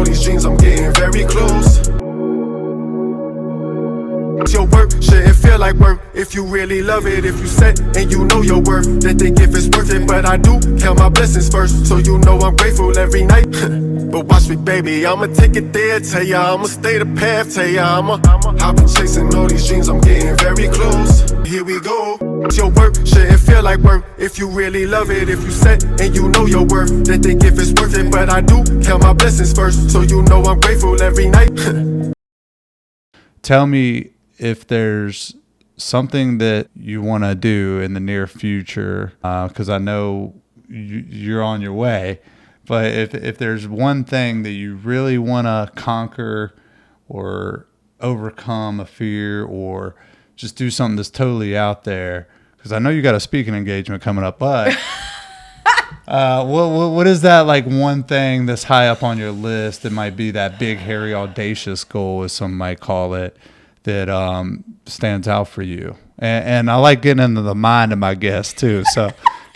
these dreams, I'm getting very close. Your work shouldn't feel like work if you really love it. If you set and you know your worth, then think if it's worth it. But I do count my blessings first, so you know I'm grateful every night. But watch me, baby, I'ma take it there. Tell ya I'ma stay the path. Tell ya I've been chasing all these dreams, I'm getting very close. Here we go. Your work shouldn't feel like work if you really love it. If you set and you know your worth, then think if it's worth it. But I do count my blessings first, so you know I'm grateful every night. Tell me if there's something that you want to do in the near future, because I know you're on your way, but if there's one thing that you really want to conquer or overcome a fear or just do something that's totally out there, because I know you got a speaking engagement coming up, but what is that, like, one thing that's high up on your list that might be that big, hairy, audacious goal, as some might call it, that stands out for you? And I like getting into the mind of my guests too, so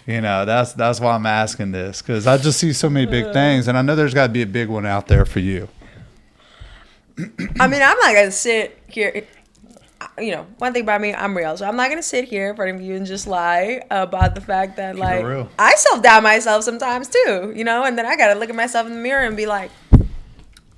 that's why I'm asking this, because I just see so many big things, and I know there's got to be a big one out there for you. I mean, I'm not gonna sit here. One thing about me, I'm real, so I'm not gonna sit here in front of you and just lie about the fact that, like, I self-doubt myself sometimes too, and then I gotta look at myself in the mirror and be like,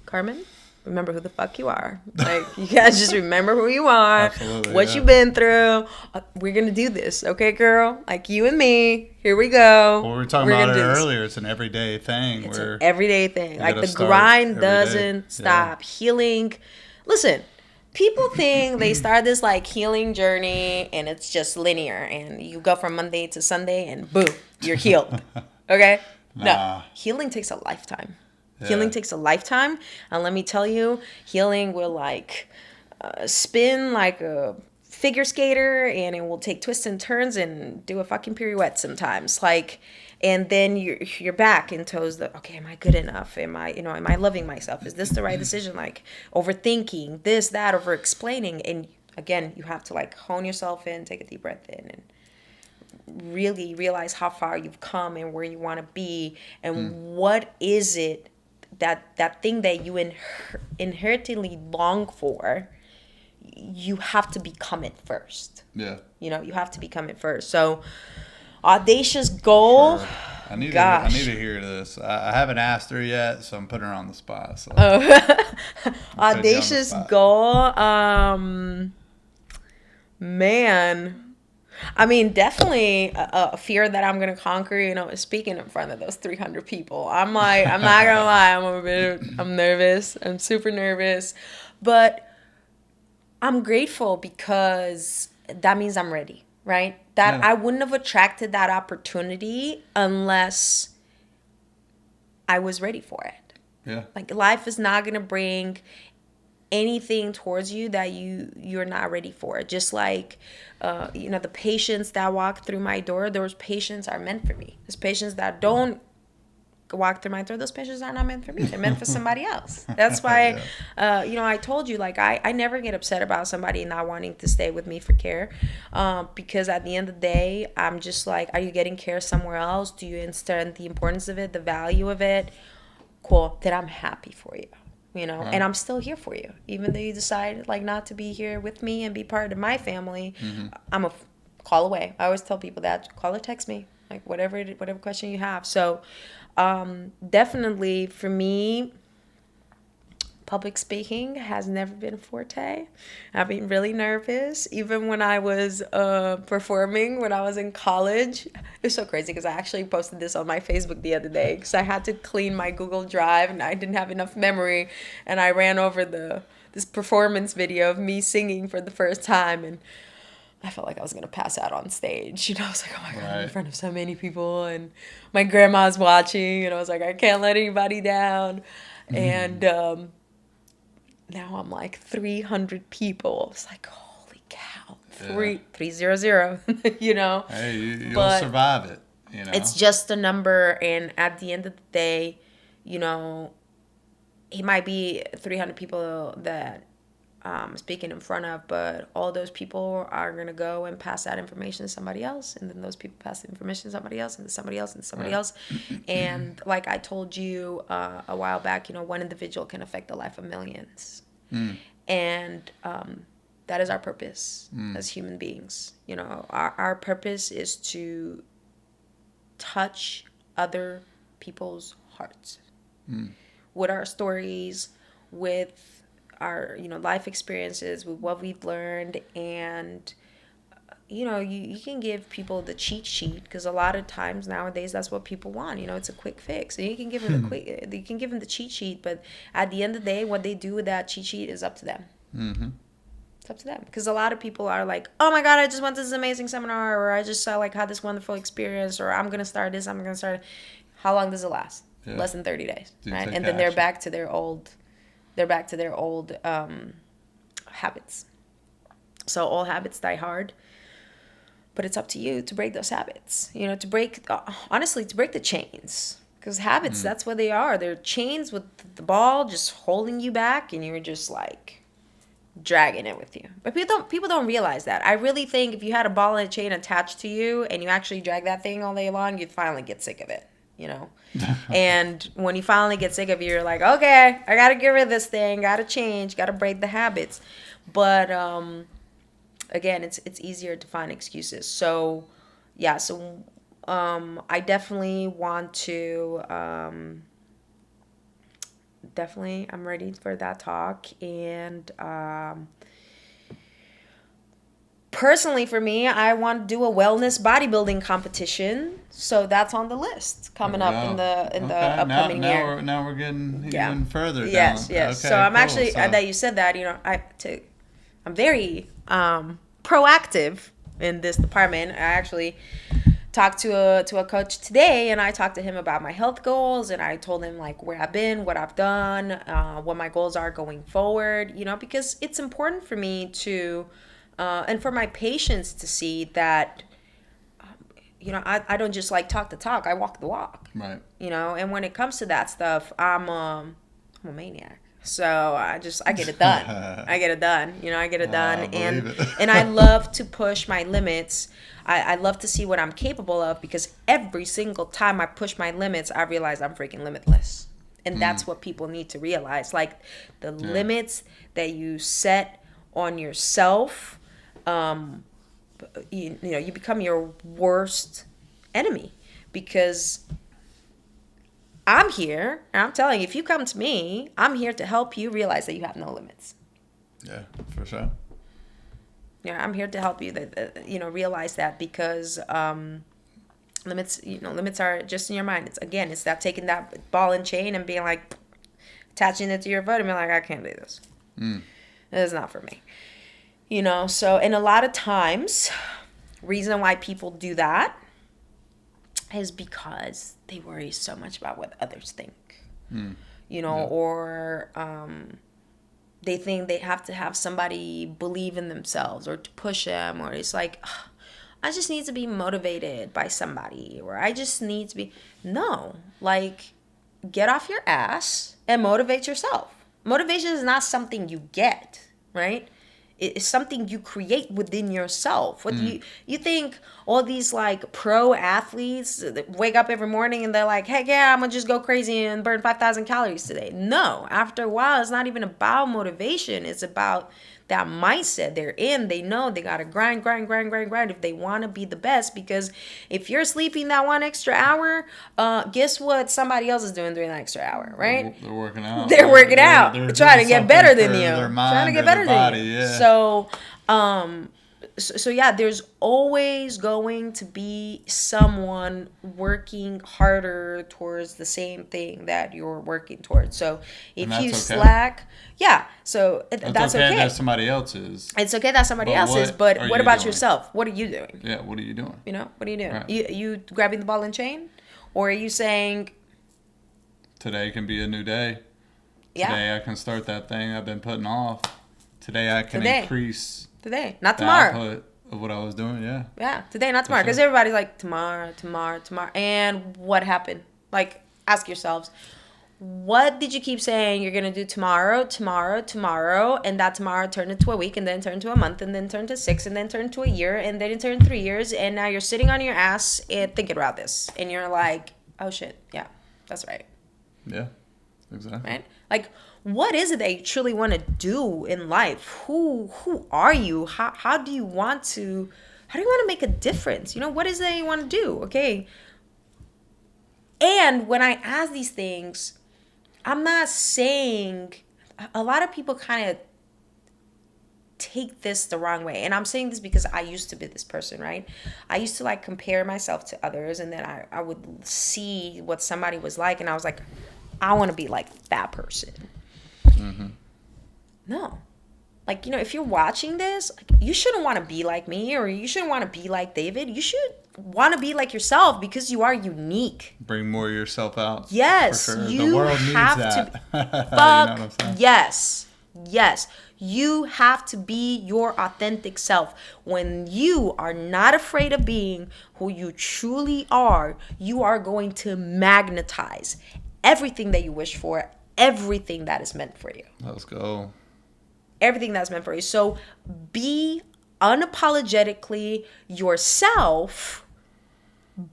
Carmen, remember who the fuck you are. Like, you gotta just remember who you are. Absolutely, what you've been through. We're gonna do this, okay, girl? Like, you and me. Here we go. Well, we were talking about it earlier. It's an everyday thing. It's an everyday thing. Like, the grind doesn't stop. Yeah. Healing. Listen, people think they start this, like, healing journey and it's just linear and you go from Monday to Sunday and boom, you're healed. Okay? No. Healing takes a lifetime. Yeah. Healing takes a lifetime, and let me tell you, healing will, like, spin like a figure skater, and it will take twists and turns and do a fucking pirouette sometimes. Like, and then you're back into okay, am I good enough? Am I loving myself? Is this the right decision? Like, overthinking this, that, over explaining, and again, you have to, like, hone yourself in, take a deep breath in, and really realize how far you've come and where you want to be, and what is it. That thing that you inherently long for, you have to become it first. Yeah. You have to become it first. So, audacious goal. Sure. I need to hear this. I haven't asked her yet, so I'm putting her on the spot. So. Audacious goal. Man. I mean, definitely a fear that I'm going to conquer, is speaking in front of those 300 people. I'm not going to lie. I'm nervous. I'm super nervous. But I'm grateful because that means I'm ready, right? I wouldn't have attracted that opportunity unless I was ready for it. Yeah. Like, life is not going to bring anything towards you that you're not ready for. Just like the patients that walk through my door, those patients are meant for me. There's patients that don't walk through my door, those patients are not meant for me. They're meant for somebody else. That's why I told you, like, I never get upset about somebody not wanting to stay with me for care, because at the end of the day, I'm just like, are you getting care somewhere else? Do you understand the importance of it, the value of it? Cool. Then I'm happy for you. And I'm still here for you. Even though you decide, like, not to be here with me and be part of my family, I'm a call away. I always tell people that. Call or text me, like, whatever question you have. So definitely for me, public speaking has never been a forte. I've been really nervous. Even when I was performing, when I was in college, it's so crazy because I actually posted this on my Facebook the other day because I had to clean my Google Drive and I didn't have enough memory, and I ran over this performance video of me singing for the first time, and I felt like I was going to pass out on stage. I was like, oh my God, I'm in front of so many people, and my grandma's watching, and I was like, I can't let anybody down. And now I'm like 300 people. It's like, holy cow, 300, Hey, you'll survive it. It's just a number, and at the end of the day, it might be 300 people that speaking in front of, but all those people are going to go and pass that information to somebody else, and then those people pass the information to somebody else, and to somebody else, and to somebody else. And like I told you a while back, one individual can affect the life of millions. And that is our purpose as human beings. Our purpose is to touch other people's hearts with our stories, with our life experiences, with what we've learned. And you can give people the cheat sheet, because a lot of times nowadays that's what people want. It's a quick fix, and you can give them the cheat sheet, but at the end of the day, what they do with that cheat sheet is up to them. It's up to them, because a lot of people are like, oh my god, I just went to this amazing seminar, or I just had this wonderful experience, or I'm gonna start this, I'm gonna start. How long does it last? Less than 30 days, right? And then they're back to their old habits. So all habits die hard, but it's up to you to break those habits. To break the chains, because habits, that's what they are. They're chains with the ball just holding you back, and you're just like dragging it with you. But people don't realize that. I really think if you had a ball and a chain attached to you, and you actually drag that thing all day long, you'd finally get sick of it. And when you finally get sick of it, you're like, okay, I gotta get rid of this thing, gotta change, gotta break the habits. But again, it's easier to find excuses. So yeah, I definitely want to I'm ready for that talk. And personally, for me, I want to do a wellness bodybuilding competition, so that's on the list coming up in the upcoming year. Now we're getting even further. Yes. Okay, so I'm actually that you said that. I'm very proactive in this department. I actually talked to a coach today, and I talked to him about my health goals, and I told him like where I've been, what I've done, what my goals are going forward. Because it's important for me to. And for my patients to see that, I don't just like talk the talk. I walk the walk. Right. And when it comes to that stuff, I'm a maniac. So I get it done. I get it done. And I love to push my limits. I love to see what I'm capable of, because every single time I push my limits, I realize I'm freaking limitless. And that's what people need to realize. Like the limits that you set on yourself, you become your worst enemy, because I'm here, and I'm telling you, if you come to me, I'm here to help you realize that you have no limits. Yeah, for sure. I'm here to help you realize that, because limits are just in your mind. It's that taking that ball and chain and being like attaching it to your foot and being like, I can't do this. It's not for me. So, and a lot of times, reason why people do that is because they worry so much about what others think, or they think they have to have somebody believe in themselves or to push them, or it's like, I just need to be motivated by somebody, or I just need to be, no, like, get off your ass and motivate yourself. Motivation is not something you get, right? It's something you create within yourself. What you think all these like pro athletes that wake up every morning and they're like, hey, yeah, I'm gonna just go crazy and burn 5,000 calories today. No, after a while, it's not even about motivation. It's about that mindset they're in. They know they gotta grind if they want to be the best, because if you're sleeping that one extra hour, guess what somebody else is doing during that extra hour, right? They're working out. They're trying to get better than you. Trying to get better than you. Yeah. So yeah, there's always going to be someone working harder towards the same thing that you're working towards. So if you slack, so that's okay. That somebody else is. It's okay that somebody else is, but what about yourself? What are you doing? Yeah, what are you doing? What are you doing? Right. You grabbing the ball and chain, or are you saying today can be a new day? Today I can start that thing I've been putting off. Today I can increase. Today, not tomorrow. The output of what I was doing, Yeah, today, not tomorrow. Because everybody's like, tomorrow. And what happened? Like, ask yourselves, What did you keep saying you're going to do tomorrow, and that tomorrow turned into a week, and then turned to a month, and then turned to 6, and then turned to a year, and then it turned 3 years, and now you're sitting on your ass and thinking about this, and you're like, oh shit, yeah, that's right. Yeah, exactly. Right? Like, what is it that you truly want to do in life? Who are you? How do you want to make a difference? What is it that you want to do? Okay. And when I ask these things, I'm not saying, a lot of people kind of take this the wrong way. And I'm saying this because I used to be this person, right? I used to like compare myself to others, and then I would see what somebody was like, and I was like, I want to be like that person. Mm-hmm. No. Like, if you're watching this, like, you shouldn't want to be like me, or you shouldn't want to be like David. You should want to be like yourself, because you are unique. Bring more of yourself out. Yes. For sure. You the world have needs that. to. Fuck. You know what I'm saying? Yes. Yes. You have to be your authentic self. When you are not afraid of being who you truly are, you are going to magnetize everything that you wish for, everything that is meant for you. Let's go. Everything that's meant for you. So be unapologetically yourself,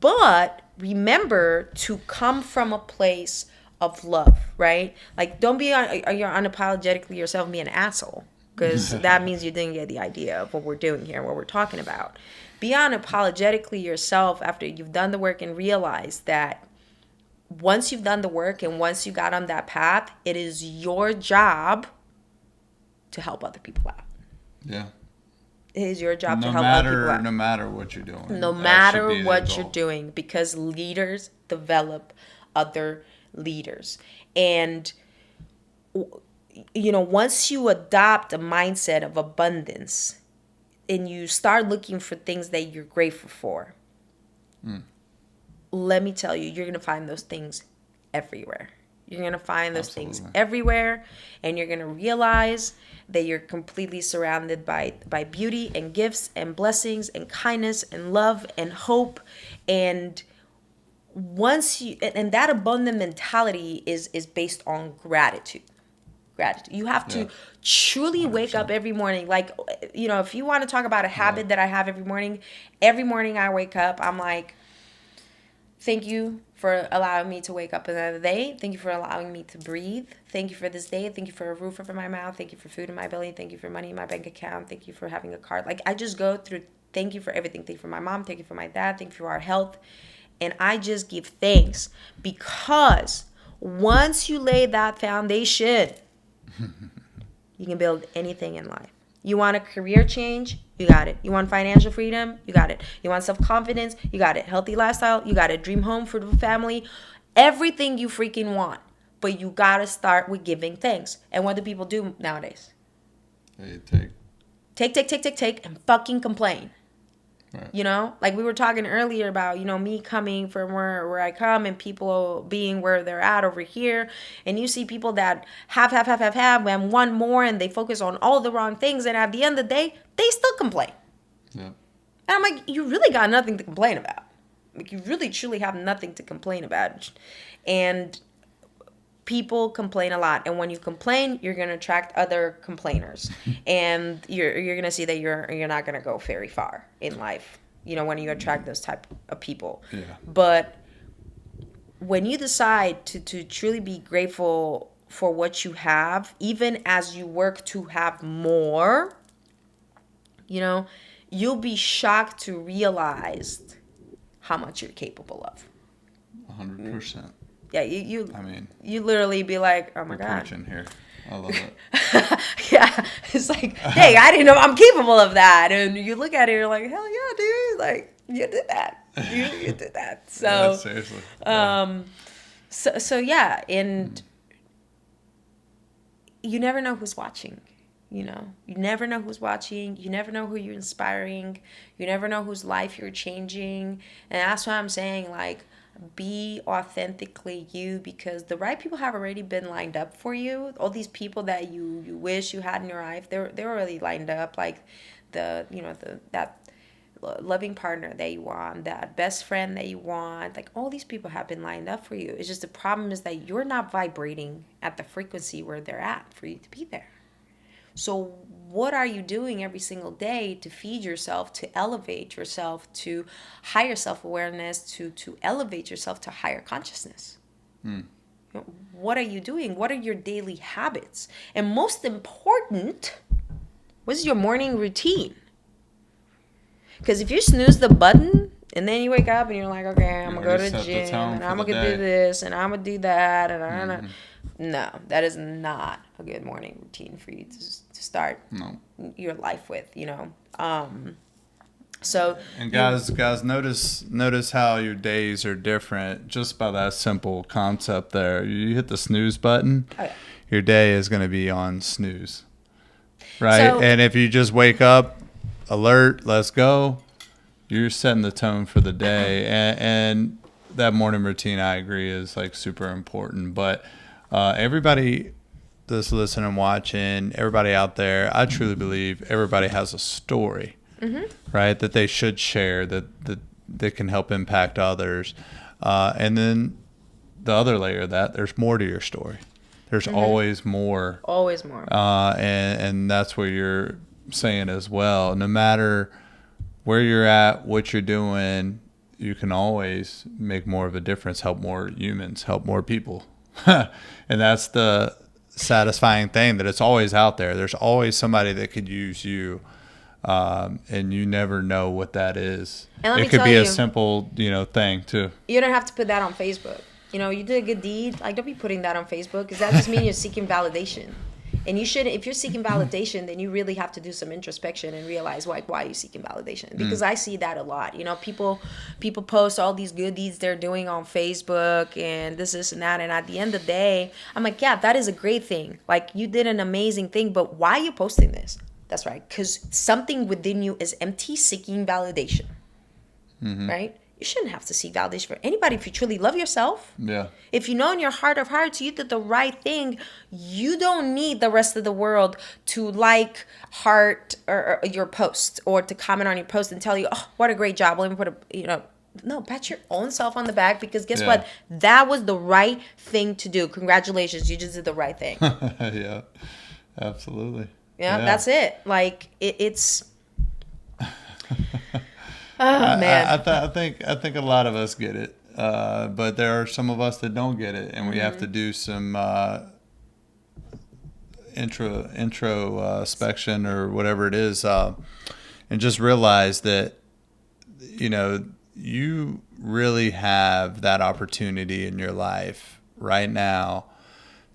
but remember to come from a place of love, right? Like, don't be you're unapologetically yourself and be an asshole, because that means you didn't get the idea of what we're doing here and what we're talking about. Be unapologetically yourself after you've done the work, and realize that once you've done the work and once you got on that path, it is your job to help other people out. Yeah. It is your job to help other people out. No matter what you're doing. No matter what you're doing, because leaders develop other leaders. And, once you adopt a mindset of abundance and you start looking for things that you're grateful for, let me tell you, you're going to find those things everywhere. You're going to find those things everywhere, and you're going to realize that you're completely surrounded by beauty and gifts and blessings and kindness and love and hope. And that abundant mentality is based on gratitude. You have to truly 100%. Wake up every morning. Like, if you want to talk about a habit that I have every morning I wake up, I'm like, thank you for allowing me to wake up another day. Thank you for allowing me to breathe. Thank you for this day. Thank you for a roof over my mouth. Thank you for food in my belly. Thank you for money in my bank account. Thank you for having a car. Like, I just go through, thank you for everything. Thank you for my mom. Thank you for my dad. Thank you for our health. And I just give thanks, because once you lay that foundation, you can build anything in life. You want a career change? You got it. You want financial freedom? You got it. You want self-confidence? You got it. Healthy lifestyle? You got it. Dream home for the family? Everything you freaking want. But you got to start with giving thanks. And what do people do nowadays? They Take, and fucking complain. Right. Like we were talking earlier about, me coming from where I come, and people being where they're at over here. And you see people that have, and want more, and they focus on all the wrong things. And at the end of the day, they still complain. Yeah. And I'm like, you really got nothing to complain about. Like, you really, truly have nothing to complain about. And people complain a lot, and when you complain, you're going to attract other complainers, and you're going to see that you're not going to go very far in life, when you attract those type of people. Yeah. But when you decide to truly be grateful for what you have, even as you work to have more, you'll be shocked to realize how much you're capable of. 100%. Yeah, you literally be like, oh my God. Preaching here. I love it. Yeah, it's like, dang, I didn't know I'm capable of that. And you look at it, you're like, hell yeah, dude. Like, you did that. You did that. So, yeah, seriously. Yeah. So yeah, and you never know who's watching. You never know who's watching. You never know who you're inspiring. You never know whose life you're changing. And that's why I'm saying, like, be authentically you, because the right people have already been lined up for you. All these people that you wish you had in your life, they're already lined up. Like that loving partner that you want, that best friend that you want, like all these people have been lined up for you. It's just the problem is that you're not vibrating at the frequency where they're at for you to be there. So what are you doing every single day to feed yourself, to elevate yourself, to higher self-awareness, to elevate yourself to higher consciousness? What are you doing? What are your daily habits? And most important, what's your morning routine? Because if you snooze the button and then you wake up and you're like, okay, I'm going to go to the gym and I'm going to do this and I'm going to do that. And no, that is not a good morning routine for you to start your life with, you know. So and guys, notice how your days are different just by that simple concept there. You hit the snooze button, your day is going to be on snooze, right? So, and if you just wake up, alert, let's go, you're setting the tone for the day. And that morning routine, I agree, is like super important. But everybody that's listening and watching, everybody out there, I truly believe everybody has a story. Right, that they should share, that can help impact others. And then the other layer of that, there's more to your story. There's always more. Always more. And that's what you're saying as well. No matter where you're at, what you're doing, you can always make more of a difference, help more humans, help more people. And that's the satisfying thing, that it's always out there. There's always somebody that could use you. And you never know what that is. It could be a simple, thing too. You don't have to put that on Facebook. You did a good deed. Like, don't be putting that on Facebook, because that just means you're seeking validation. And you shouldn't. If you're seeking validation, then you really have to do some introspection and realize why are you seeking validation? Because I see that a lot. People post all these good deeds they're doing on Facebook and this and that. And at the end of the day, I'm like, yeah, that is a great thing. Like, you did an amazing thing, but why are you posting this? That's right, because something within you is empty, seeking validation, right? You shouldn't have to seek validation for anybody if you truly love yourself. Yeah. If you know in your heart of hearts you did the right thing, you don't need the rest of the world to like, heart, or your post, or to comment on your post and tell you, oh, what a great job. Let me put no, pat your own self on the back, because guess what? That was the right thing to do. Congratulations, you just did the right thing. Yeah, absolutely. Yeah, that's it. Like, it's. Oh man. I think a lot of us get it, but there are some of us that don't get it, and we have to do some introspection or whatever it is, and just realize that you really have that opportunity in your life right now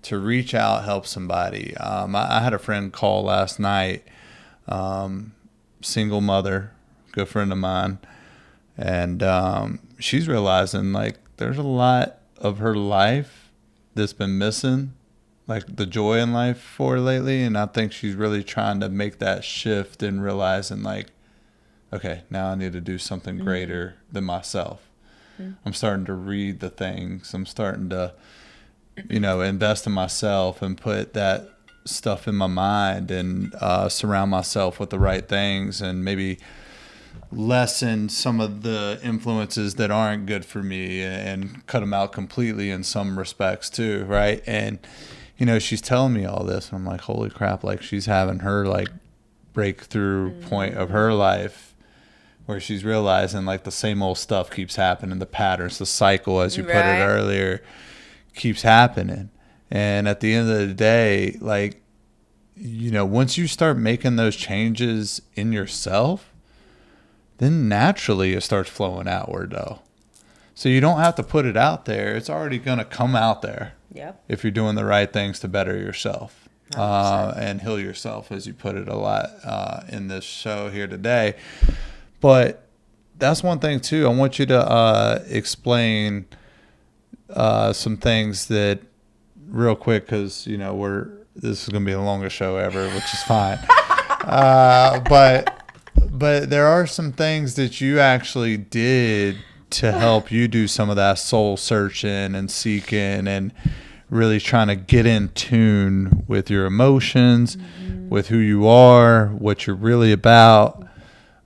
to reach out, help somebody. I had a friend call last night, single mother, good friend of mine, and she's realizing, like, there's a lot of her life that's been missing, like the joy in life for her lately, and I think she's really trying to make that shift and realizing, like, okay, now I need to do something greater than myself. I'm starting to read the things. I'm starting to invest in myself and put that stuff in my mind, and surround myself with the right things, and maybe lessen some of the influences that aren't good for me, and cut them out completely in some respects too, right? And she's telling me all this, and I'm like, holy crap, like, she's having her like breakthrough point of her life, where she's realizing, like, the same old stuff keeps happening, the patterns, the cycle, as you put it earlier, keeps happening. And at the end of the day, like, once you start making those changes in yourself, then naturally it starts flowing outward, though. So you don't have to put it out there. It's already going to come out there. Yep. If you're doing the right things to better yourself and heal yourself, as you put it a lot in this show here today. But that's one thing too. I want you to explain some things that real quick, because this is going to be the longest show ever, which is fine. But there are some things that you actually did to help you do some of that soul searching and seeking, and really trying to get in tune with your emotions, with who you are, what you're really about.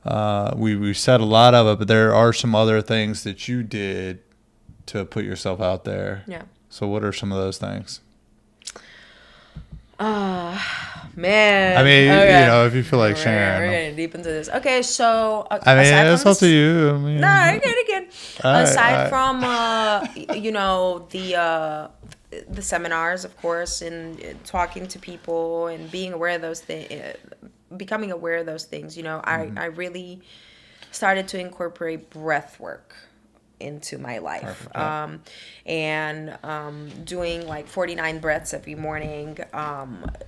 we said a lot of it, but there are some other things that you did to put yourself out there. Yeah. So what are some of those things? Man. I mean, Okay. you know, if you feel like sharing. We're getting deep into this. Okay, so I mean, aside it's from up to you. I mean, No, again. All right, Aside all from you know, the seminars, of course, and talking to people and being aware of those things, becoming aware of those things, you know, I really started to incorporate breath work into my life. Doing like 49 breaths every morning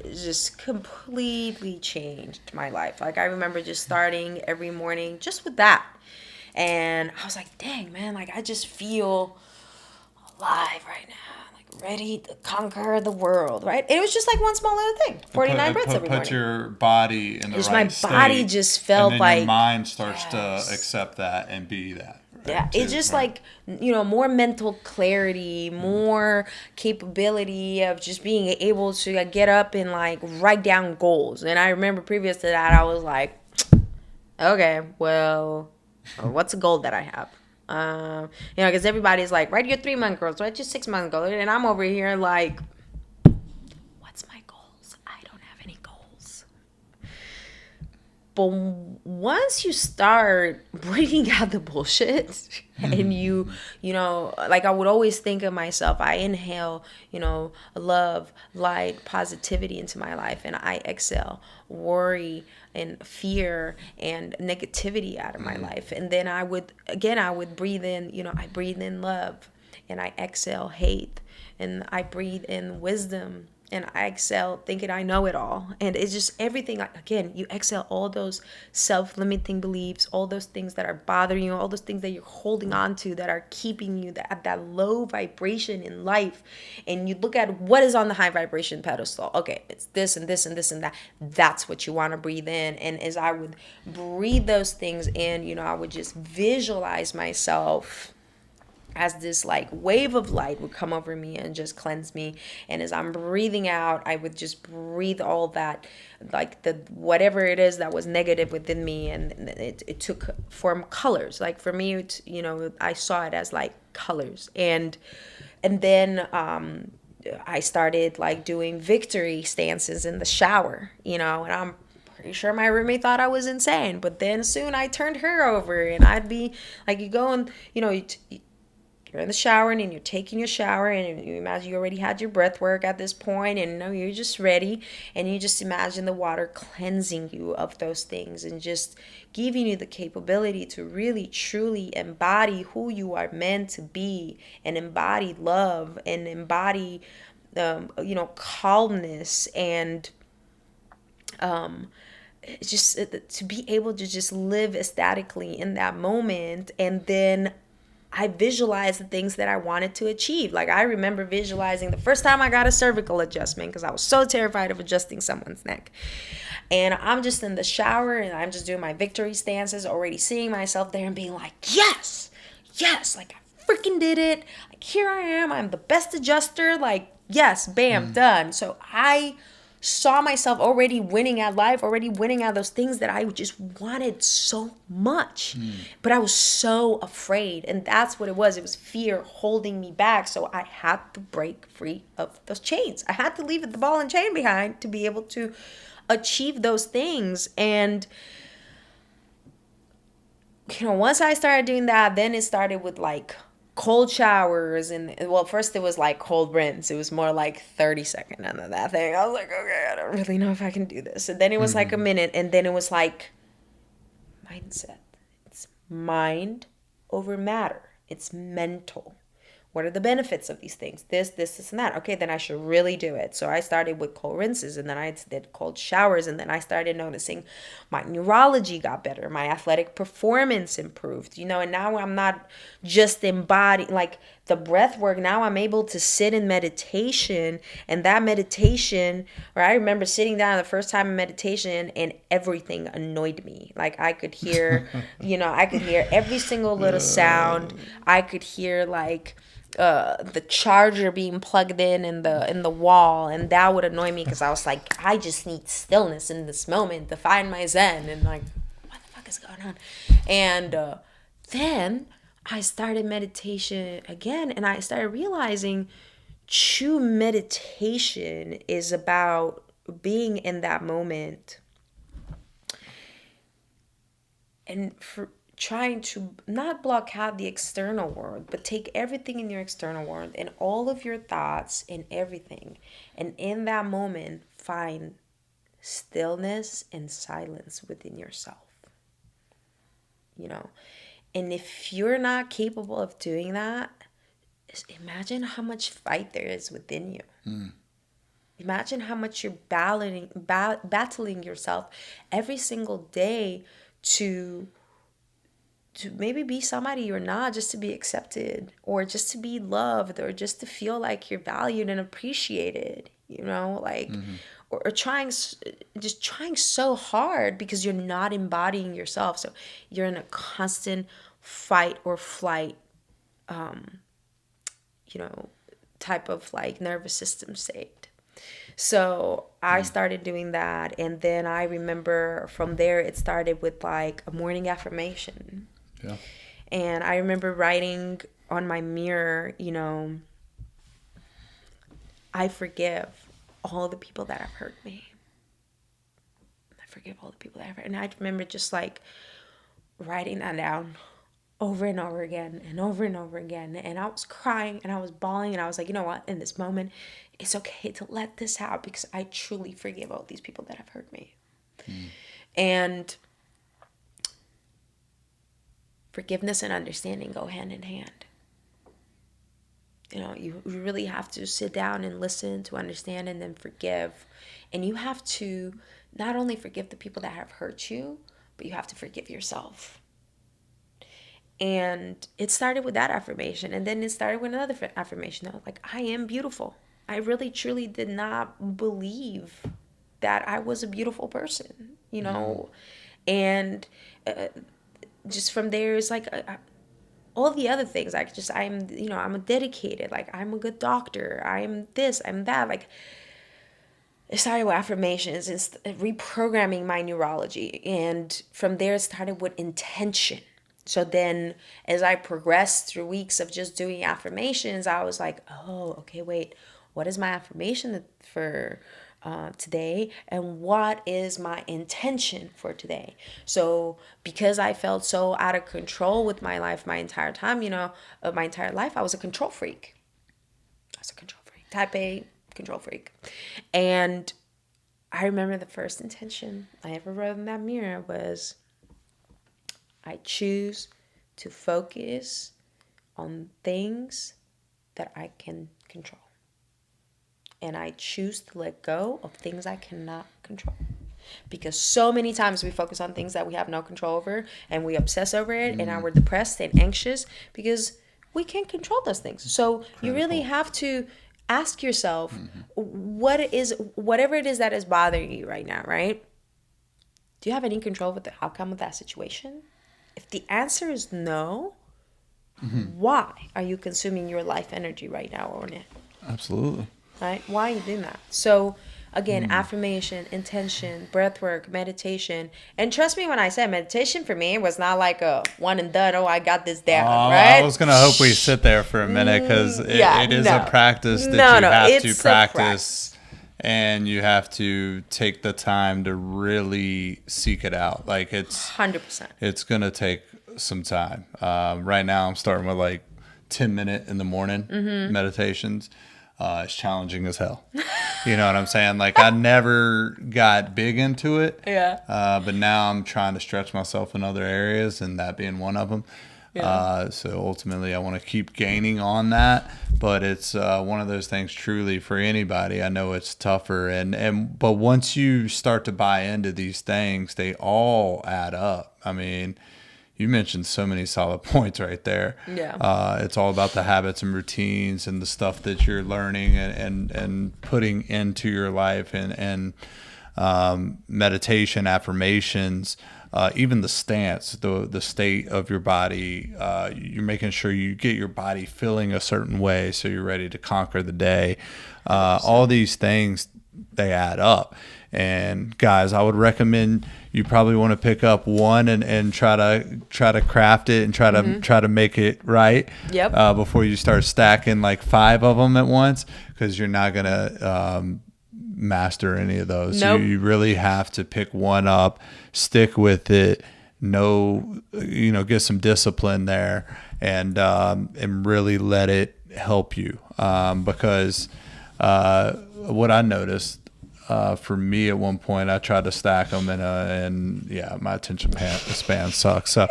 just completely changed my life. Like I remember just starting every morning just with that. And I was like, dang, man, like I just feel alive right now, like ready to conquer the world, right? And it was just like one small little thing, 49 breaths every morning. Put your body in the Just right my state, body just felt and then like your mind starts to yes. accept that and be that. Right, Yeah, it's too, just right? like, you know, more mental clarity, more capability of just being able to get up and like write down goals. And I remember previous to that, I was like, okay, well, what's a goal that I have? You know, because everybody's like, write your 3-month goals, write your 6-month goals. And I'm over here like, what's my goals? I don't have any goals. But once you start breathing out the bullshit and you know, like I would always think of myself, I inhale, you know, love, light, positivity into my life, and I exhale worry and fear and negativity out of my life. And then I would breathe in, you know, I breathe in love, and I exhale hate, and I breathe in wisdom, and I exhale thinking I know it all. And it's just everything. Like, again, you exhale all those self-limiting beliefs, all those things that are bothering you, all those things that you're holding on to that are keeping you at that low vibration in life. And you look at what is on the high vibration pedestal. Okay, it's this and this and this and that. That's what you want to breathe in. And as I would breathe those things in, you know, I would just visualize myself as this like wave of light would come over me and just cleanse me. And as I'm breathing out, I would just breathe all that, like the whatever it is that was negative within me, and it took form colors. Like for me, it's, you know, I saw it as like colors. And then I started like doing victory stances in the shower, you know, and I'm pretty sure my roommate thought I was insane. But then soon I turned her over, and I'd be like, you go and, you know, you're in the shower and you're taking your shower, and you imagine you already had your breath work at this point, and you know, you're just ready, and you just imagine the water cleansing you of those things and just giving you the capability to really truly embody who you are meant to be, and embody love, and embody you know, calmness, and just to be able to just live ecstatically in that moment. And then I visualized the things that I wanted to achieve. Like I remember visualizing the first time I got a cervical adjustment, because I was so terrified of adjusting someone's neck. And I'm just in the shower and I'm just doing my victory stances, already seeing myself there and being like, yes, like I freaking did it. Like here I am. I'm the best adjuster. Like, yes, bam, done. So I saw myself already winning at life, already winning at those things that I just wanted so much. But I was so afraid. And that's what it was. It was fear holding me back. So I had to break free of those chains. I had to leave the ball and chain behind to be able to achieve those things. And, you know, once I started doing that, then it started with like cold showers. And well, first it was like cold rinse. It was more like 30 seconds under that thing. I was like, okay, I don't really know if I can do this. And then it was like a minute, and then it was like mindset. It's mind over matter. It's mental. What are the benefits of these things? This, and that. Okay, then I should really do it. So I started with cold rinses, and then I did cold showers, and then I started noticing my neurology got better. My athletic performance improved, you know, and now I'm not just embodying like the breath work. Now I'm able to sit in meditation, and that meditation, or I remember sitting down the first time in meditation and everything annoyed me. Like I could hear, you know, I could hear every single little sound. I could hear like the charger being plugged in the wall, and that would annoy me because I was like, I just need stillness in this moment to find my zen. And like, what the fuck is going on? And then I started meditation again, and I started realizing true meditation is about being in that moment and for trying to not block out the external world, but take everything in your external world and all of your thoughts and everything, and in that moment find stillness and silence within yourself. You know, and if you're not capable of doing that, just imagine how much fight there is within you. Imagine how much you're battling yourself every single day to maybe be somebody you're not, just to be accepted, or just to be loved, or just to feel like you're valued and appreciated, you know, like, or trying so hard because you're not embodying yourself. So you're in a constant fight or flight, you know, type of like nervous system state. So I started doing that. And then I remember from there, it started with like a morning affirmation. Yeah. And I remember writing on my mirror, you know, I forgive all the people that have hurt me. I forgive all the people that have hurt. And I remember just like writing that down over and over again and over and over again. And I was crying and I was bawling, and I was like, you know what, in this moment, it's okay to let this out because I truly forgive all these people that have hurt me. And forgiveness and understanding go hand in hand. You know, you really have to sit down and listen to understand and then forgive. And you have to not only forgive the people that have hurt you, but you have to forgive yourself. And it started with that affirmation. And then it started with another affirmation. I was like, I am beautiful. I really, truly did not believe that I was a beautiful person, you know. And just from there, it's like all the other things. Like just, I'm a dedicated, like I'm a good doctor. I'm this, I'm that. Like it started with affirmations and reprogramming my neurology. And from there, it started with intention. So then as I progressed through weeks of just doing affirmations, I was like, oh, okay, wait, what is my affirmation for today? And what is my intention for today? So because I felt so out of control with my life my entire time, my entire life, I was a control freak. Type A control freak. And I remember the first intention I ever wrote in that mirror was, I choose to focus on things that I can control. And I choose to let go of things I cannot control. Because so many times we focus on things that we have no control over and we obsess over it, and now we're depressed and anxious because we can't control those things. So you really have to ask yourself, whatever it is that is bothering you right now, right? Do you have any control with the outcome of that situation? If the answer is no, why are you consuming your life energy right now on it? Absolutely. Right? Why are you doing that? So again, affirmation, intention, breath work, meditation. And trust me when I say meditation for me was not like a one and done, oh, I got this down, right? I was going to hope we sit there for a minute because it is a practice that you have to practice. And you have to take the time to really seek it out. Like it's 100%. It's going to take some time. Right now I'm starting with like 10-minute in the morning meditations. It's challenging as hell. You know what I'm saying? Like I never got big into it. Yeah. But now I'm trying to stretch myself in other areas, and that being one of them. Yeah. So ultimately I want to keep gaining on that, but it's one of those things truly for anybody. I know it's tougher, but once you start to buy into these things, they all add up. I mean, you mentioned so many solid points right there. Yeah. It's all about the habits and routines and the stuff that you're learning and putting into your life, and meditation, affirmations, even the stance, the state of your body. You're making sure you get your body feeling a certain way so you're ready to conquer the day. All these things, they add up. And guys, I would recommend you probably want to pick up one and try to craft it and try to make it right. Yep. Before you start stacking like 5 of them at once, because you're not gonna master any of those. Nope. You really have to pick one up, stick with it, get some discipline there, and really let it help you. Because what I noticed for me at one point, I tried to stack them and my attention span sucks. So,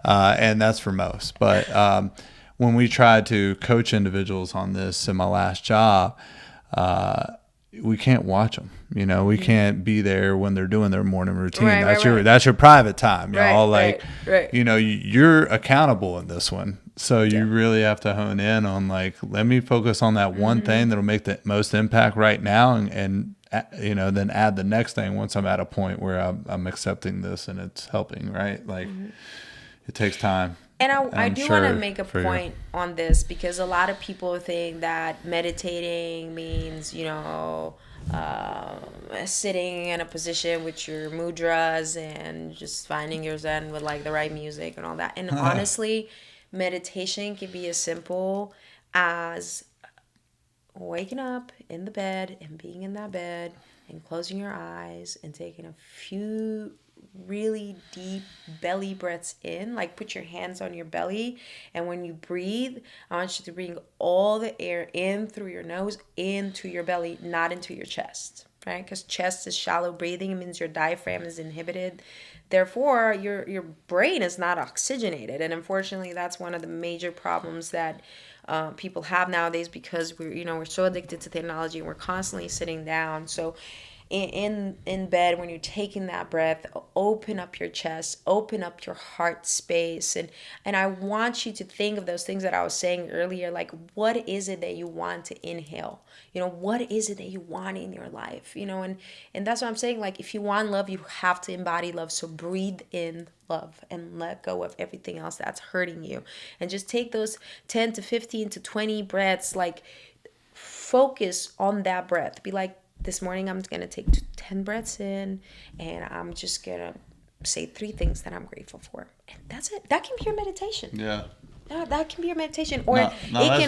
and that's for most. But when we tried to coach individuals on this in my last job, we can't watch them. We can't be there when they're doing their morning routine. Right, That's your private time, y'all. Right. You're accountable in this one. So you really have to hone in on let me focus on that one thing that'll make the most impact right now, and then add the next thing once I'm at a point where I'm accepting this and it's helping, right? It takes time. And I do want to make a point on this, because a lot of people think that meditating means, sitting in a position with your mudras and just finding your zen with the right music and all that. And honestly, meditation can be as simple as waking up in the bed and being in that bed and closing your eyes and taking a few really deep belly breaths in. Put your hands on your belly, and when you breathe, I want you to bring all the air in through your nose into your belly, not into your chest, right? Because chest is shallow breathing. It means your diaphragm is inhibited. Therefore, your brain is not oxygenated, and unfortunately, that's one of the major problems that people have nowadays, because we're so addicted to technology and we're constantly sitting down. So in bed, when you're taking that breath, open up your chest, open up your heart space, and I want you to think of those things that I was saying earlier, what is it that you want to inhale? What is it that you want in your life? And that's what I'm saying. If you want love, you have to embody love. So breathe in love and let go of everything else that's hurting you, and just take those 10 to 15 to 20 breaths. Focus on that breath. Be like, this morning I'm going to take 10 breaths in, and I'm just going to say 3 things that I'm grateful for. And that's it. That can be your meditation. Yeah. That can be your meditation. Or it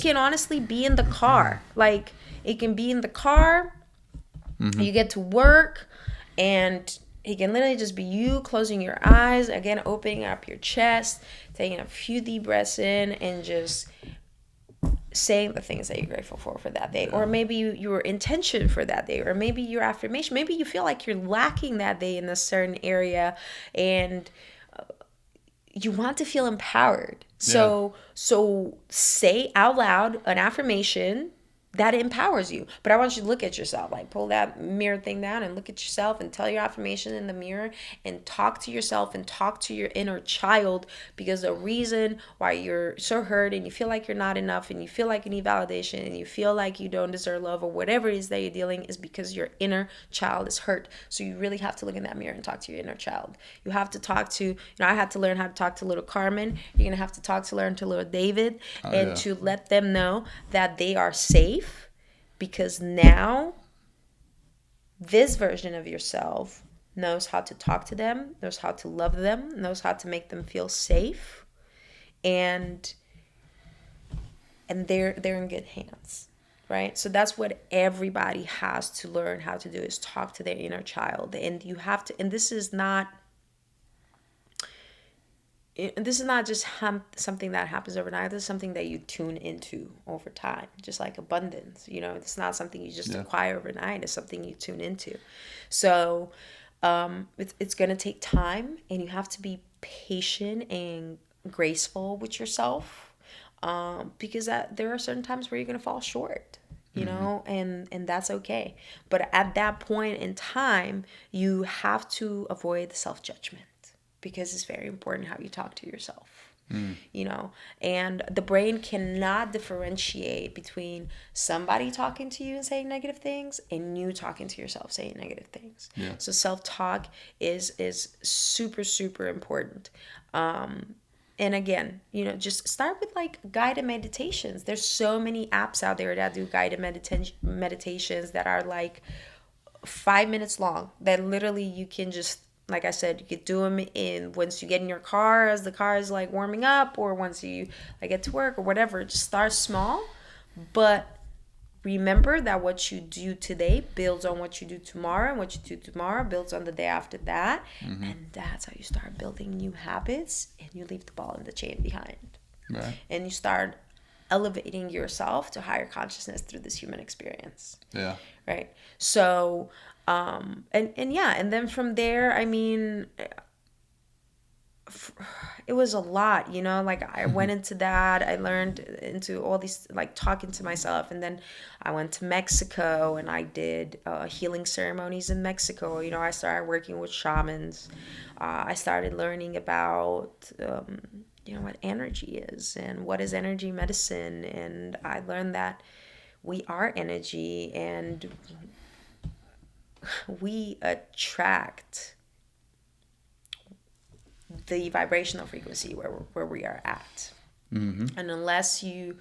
can honestly be in the car. It can be in the car. Mm-hmm. You get to work, and it can literally just be you closing your eyes, again, opening up your chest, taking a few deep breaths in, and just saying the things that you're grateful for that day. Or maybe your intention for that day, or maybe your affirmation. Maybe you feel like you're lacking that day in a certain area, and you want to feel empowered. So say out loud an affirmation that empowers you. But I want you to look at yourself, pull that mirror thing down and look at yourself and tell your affirmation in the mirror, and talk to yourself and talk to your inner child, because the reason why you're so hurt and you feel like you're not enough and you feel like you need validation and you feel like you don't deserve love, or whatever it is that you're dealing, is because your inner child is hurt. So you really have to look in that mirror and talk to your inner child. You have to talk to, I had to learn how to talk to little Carmen. You're going to have to learn to little David, to let them know that they are safe. Because now this version of yourself knows how to talk to them, knows how to love them, knows how to make them feel safe, and they're in good hands, right? So that's what everybody has to learn how to do, is talk to their inner child. And you have to, and this is not just something that happens overnight. This is something that you tune into over time, just like abundance. It's not something you just acquire overnight. It's something you tune into. So it's going to take time, and you have to be patient and graceful with yourself, because there are certain times where you're going to fall short. And that's okay. But at that point in time, you have to avoid the self-judgment, because it's very important how you talk to yourself, and the brain cannot differentiate between somebody talking to you and saying negative things and you talking to yourself saying negative things. Yeah. So self-talk is super, super important. And again, just start with guided meditations. There's so many apps out there that do guided meditations that are 5 minutes long that literally you can just, like I said, you could do them in once you get in your car as the car is like warming up, or once you like get to work or whatever. Just start small, but remember that what you do today builds on what you do tomorrow, and what you do tomorrow builds on the day after that. And that's how you start building new habits, and you leave the ball in the chain behind. Right. And you start elevating yourself to higher consciousness through this human experience. Yeah. Right. So and yeah, and then from there, I mean, it was a lot, you know, like I went into that, I learned into all these, like talking to myself, and then I went to Mexico and I did healing ceremonies in Mexico. You know, I started working with shamans. I started learning about you know, what energy is and what is energy medicine, and I learned that we are energy and we attract the vibrational frequency where we are at. And unless you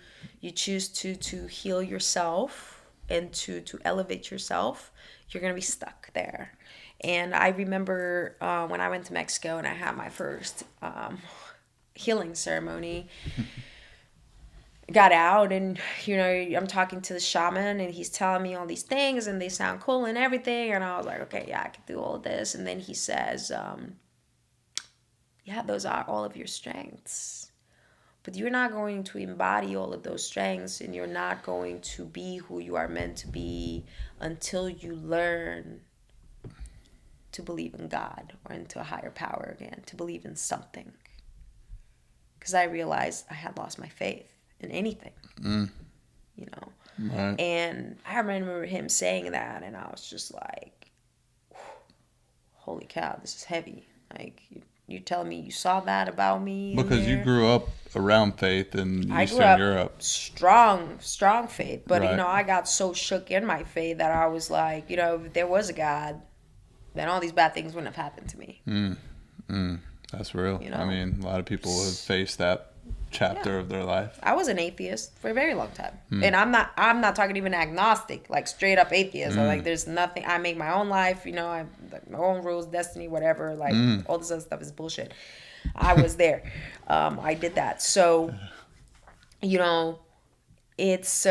choose to heal yourself and to elevate yourself, you're gonna be stuck there. And I remember when I went to Mexico and I had my first healing ceremony, got out, and you know, I'm talking to the shaman and he's telling me all these things and they sound cool and everything, and I was like, okay, yeah, I can do all of this. And then he says, yeah, those are all of your strengths, but you're not going to embody all of those strengths, and you're not going to be who you are meant to be until you learn to believe in God or into a higher power again, to believe in something. Because I realized I had lost my faith in anything, you know. Right. And I remember him saying that, and I was just like, holy cow, this is heavy. Like, you telling me you saw that about me? Because you grew up around faith in I grew Eastern up Europe. strong faith. But, Right. you know, I got so shook in my faith that I was like, you know, if there was a God, then all these bad things wouldn't have happened to me. That's real. You know? I mean, a lot of people have faced that chapter of their life. I was an atheist for a very long time. And I'm not talking even agnostic, like straight up atheist. Like, there's nothing, I make my own life, you know, I like my own rules, destiny, whatever, like all this other stuff is bullshit. I was there. I did that. So, you know, it's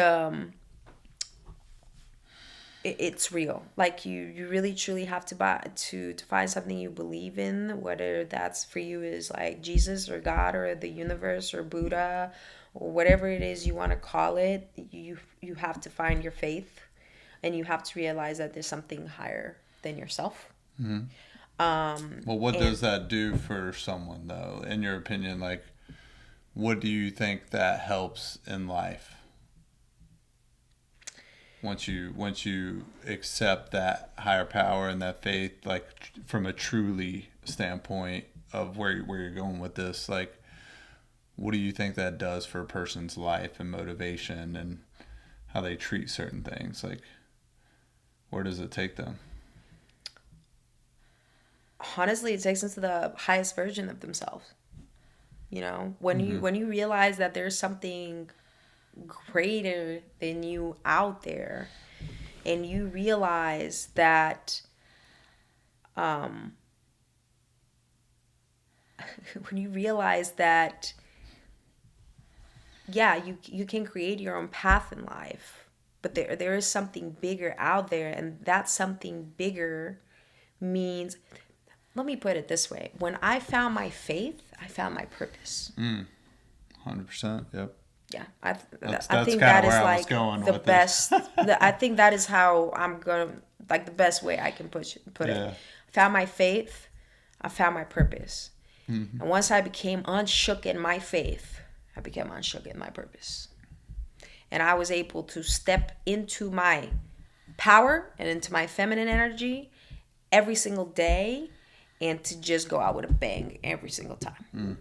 real. Like, you really truly have to find something you believe in, whether that's for you is like Jesus or God or the universe or Buddha or whatever it is you want to call it. You have to find your faith, and you have to realize that there's something higher than yourself. Well, what does that do for someone, though, in your opinion? Like, what do you think that helps in life? Once you accept that higher power and that faith, like from a truly standpoint of where you're going with this, like, what do you think that does for a person's life and motivation and how they treat certain things? Like, where does it take them? Honestly, it takes them to the highest version of themselves. You know, when you realize that there's something greater than you out there, and you realize that when you realize that, yeah, you can create your own path in life, but there is something bigger out there, and that something bigger means, let me put it this way, when I found my faith, I found my purpose. 100%. Yep. Yeah, I That's think kinda that is where I was like going the with best. I think that is how I'm gonna, like, the best way I can put Yeah. it. I found my faith. I found my purpose. And once I became unshook in my faith, I became unshook in my purpose. And I was able to step into my power and into my feminine energy every single day, and to just go out with a bang every single time.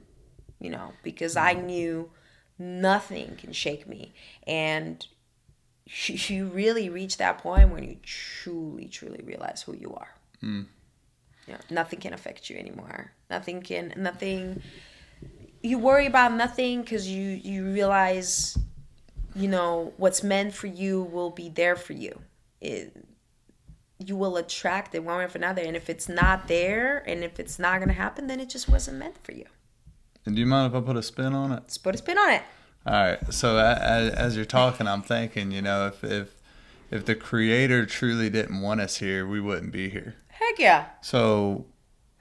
You know, because I knew nothing can shake me. And you really reach that point when you truly realize who you are. You know, nothing can affect you anymore. You worry about nothing because you realize, you know, what's meant for you will be there for you. you will attract it one way or another. And if it's not there, and if it's not going to happen, then it just wasn't meant for you. And do you mind if I put a spin on it? Let's put a spin on it. All right. So as you're talking, I'm thinking, if the Creator truly didn't want us here, we wouldn't be here. Heck yeah. So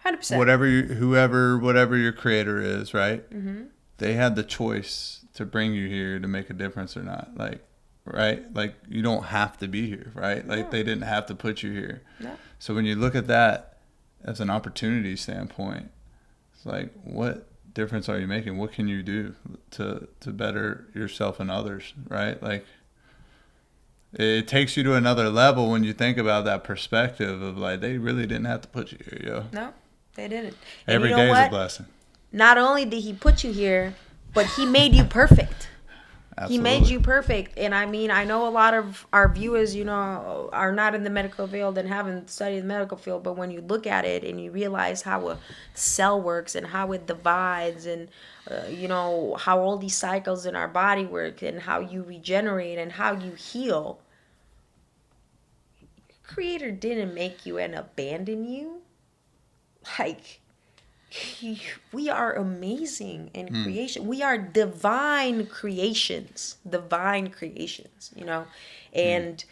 100%. whatever your Creator is, right? Mm-hmm. They had the choice to bring you here to make a difference or not. Right? Like, you don't have to be here, right? Like, they didn't have to put you here. No. So when you look at that as an opportunity standpoint, it's like, what difference are you making? What can you do to better yourself and others, right? Like, it takes you to another level when you think about that perspective of, like, they really didn't have to put you here, yo. No, they didn't. Every day is a blessing. Not only did he put you here, but he made you perfect. Absolutely. He made you perfect. And I mean, I know a lot of our viewers, are not in the medical field and haven't studied the medical field. But when you look at it and you realize how a cell works and how it divides and, how all these cycles in our body work and how you regenerate and how you heal. Creator didn't make you and abandon you. Like, we are amazing in creation. We are divine creations, and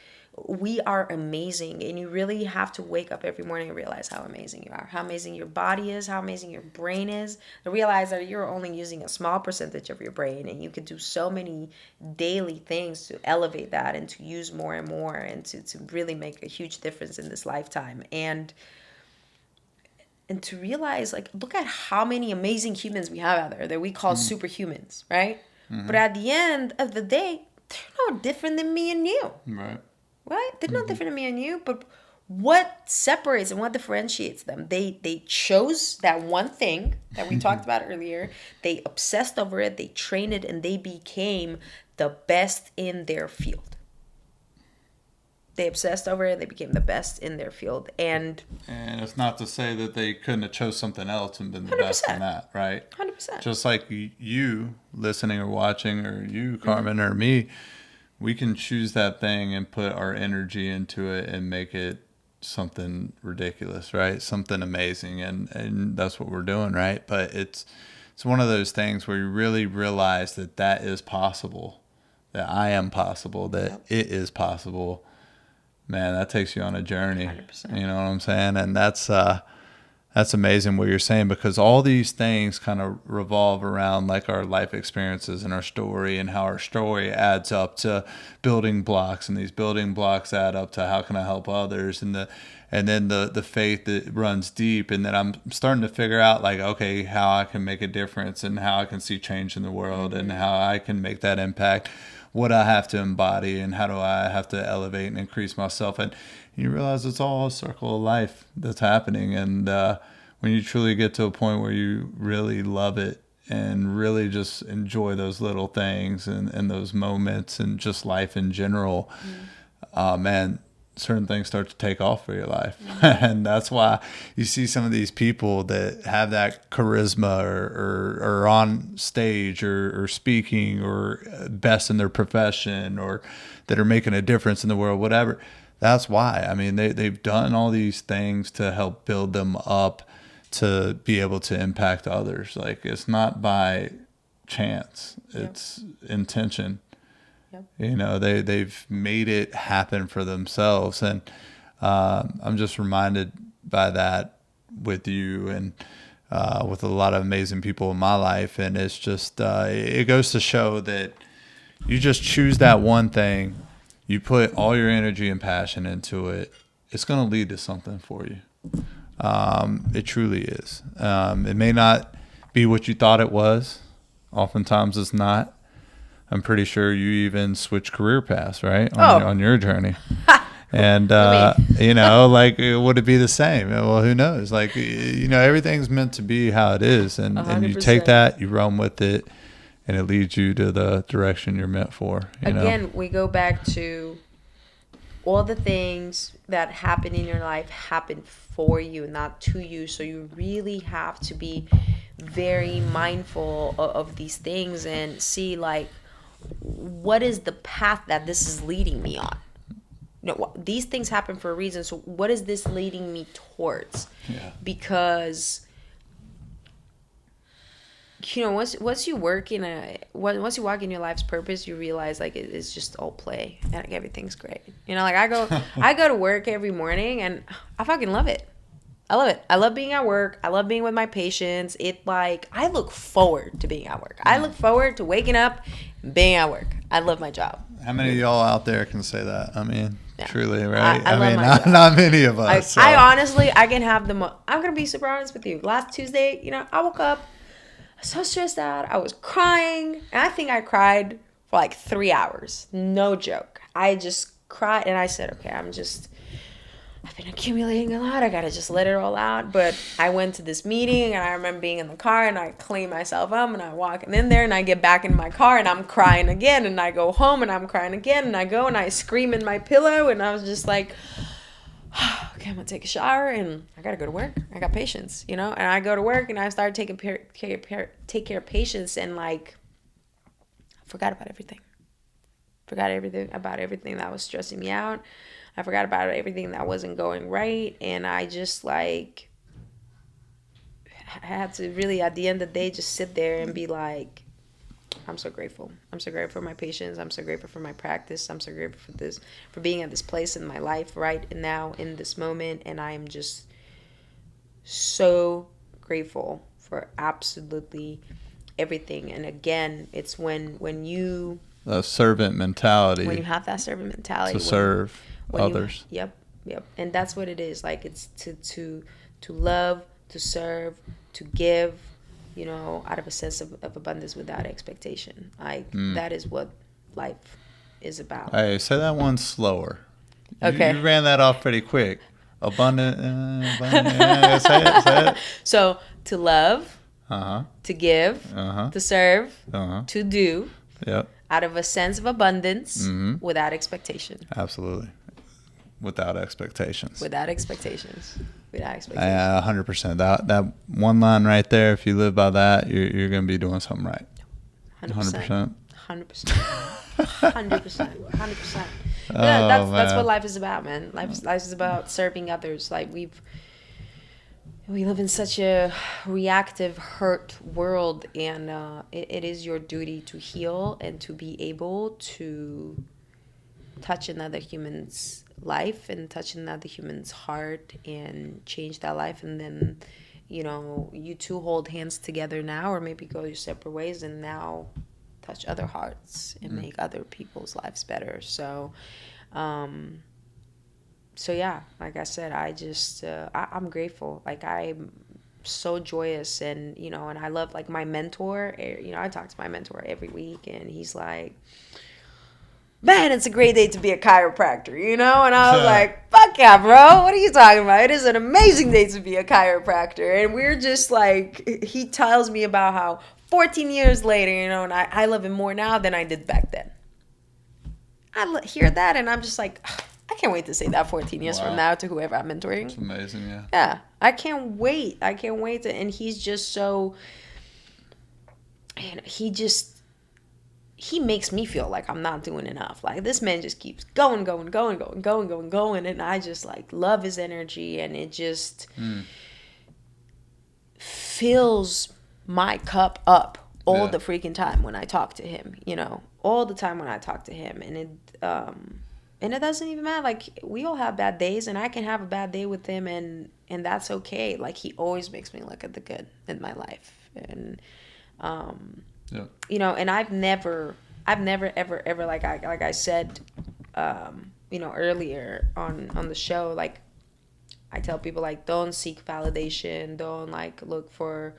we are amazing. And you really have to wake up every morning and realize how amazing you are, how amazing your body is, how amazing your brain is. To realize that you're only using a small percentage of your brain, and you could do so many daily things to elevate that and to use more and more and to really make a huge difference in this lifetime. And to realize, like, look at how many amazing humans we have out there that we call superhumans, right? Mm-hmm. But at the end of the day, they're no different than me and you. Right? They're not different than me and you, but what separates and what differentiates them? They chose that one thing that we talked about earlier. They obsessed over it, they trained it, and they became the best in their field. They obsessed over it. They became the best in their field. And it's not to say that they couldn't have chose something else and been the best in that, right? 100%. Just like you listening or watching, or you, Carmen, or me, we can choose that thing and put our energy into it and make it something ridiculous, right? Something amazing. And that's what we're doing, right? But it's one of those things where you really realize that is possible, that I am possible, that it is possible. Man, that takes you on a journey. 100%. You know what I'm saying? And that's amazing what you're saying, because all these things kind of revolve around, like, our life experiences and our story, and how our story adds up to building blocks, and these building blocks add up to how can I help others, and then the faith that runs deep, and then I'm starting to figure out, like, okay, how I can make a difference and how I can see change in the world, and how I can make that impact. What I have to embody, and how do I have to elevate and increase myself. And you realize it's all a circle of life that's happening. And when you truly get to a point where you really love it and really just enjoy those little things and those moments and just life in general, man, certain things start to take off for your life. And that's why you see some of these people that have that charisma or on stage or speaking or best in their profession, or that are making a difference in the world, whatever. That's why. I mean, they've done all these things to help build them up to be able to impact others. Like, it's not by chance, it's intention. Yep. They've made it happen for themselves. And I'm just reminded by that with you and with a lot of amazing people in my life. And it's just, it goes to show that you just choose that one thing, you put all your energy and passion into it, it's going to lead to something for you. It truly is. It may not be what you thought it was. Oftentimes it's not. I'm pretty sure you even switched career paths, right? On your journey. And, like, would it be the same? Well, who knows? Like, everything's meant to be how it is. And you take that, you run with it, and it leads you to the direction you're meant for. Again, we go back to all the things that happen in your life happen for you, not to you. So you really have to be very mindful of these things and see, like, what is the path that this is leading me on? these things happen for a reason. So what is this leading me towards? Yeah. Because once you walk in your life's purpose, you realize like it's just all play and like everything's great. Like I go to work every morning and I fucking love it. I love it. I love being at work. I love being with my patients. I look forward to being at work. I look forward to waking up and being at work. I love my job. How many of y'all out there can say that? I mean, Yeah. truly, right? I love mean, my job. not many of us. So. I honestly, I can have I'm going to be super honest with you. Last Tuesday, I woke up so stressed out. I was crying. And I think I cried for like 3 hours. No joke. I just cried and I said, okay, I've been accumulating a lot. I got to just let it all out. But I went to this meeting and I remember being in the car and I clean myself up and I walk in there and I get back in my car and I'm crying again. And I go home and I'm crying again. And I go and I scream in my pillow and I was just like, okay, I'm going to take a shower and I got to go to work. I got patients, And I go to work and I started take care of patients and like, I forgot about everything. About everything that was stressing me out. I forgot about everything that wasn't going right. And I just like, I had to really at the end of the day just sit there and be like, I'm so grateful. I'm so grateful for my patients. I'm so grateful for my practice. I'm so grateful for being at this place in my life right now in this moment. And I am just so grateful for absolutely everything. And again, it's when you... The servant mentality. When you have that servant mentality. To serve others. Yep. And that's what it is. Like it's to love, to serve, to give, out of a sense of abundance without expectation. Like that is what life is about. Hey, say that one slower. Okay. You ran that off pretty quick. Abundant. Yeah, say it. So to love, to give, to serve, to do. Yep. Out of a sense of abundance without expectation. Absolutely. Without expectations. Without expectations. 100%. That one line right there, if you live by that, you're going to be doing something right. 100%. 100%. That's what life is about, man. Life is about serving others. Like we live in such a reactive, hurt world, and it is your duty to heal and to be able to touch another human's life and touch another human's heart and change that life. And then, you two hold hands together now, or maybe go your separate ways and now touch other hearts and make other people's lives better. So yeah, like I said, I just, I'm grateful. Like I'm so joyous and, and I love like my mentor, I talk to my mentor every week and he's like, man, it's a great day to be a chiropractor, And I was like, fuck yeah, bro. What are you talking about? It is an amazing day to be a chiropractor. And we're just like, he tells me about how 14 years later, and I love him more now than I did back then. I hear that and I'm just like, I can't wait to say that 14 years from now to whoever I'm mentoring. It's amazing, yeah. Yeah, I can't wait. And he's just so, he makes me feel like I'm not doing enough. Like this man just keeps going. And I just like love his energy and it just fills my cup up all the freaking time when I talk to him, all the time when I talk to him. And it doesn't even matter. Like we all have bad days and I can have a bad day with him and that's okay. Like he always makes me look at the good in my life. And, and I've never ever, like I said, earlier on the show, like I tell people like, don't seek validation. Don't like look for,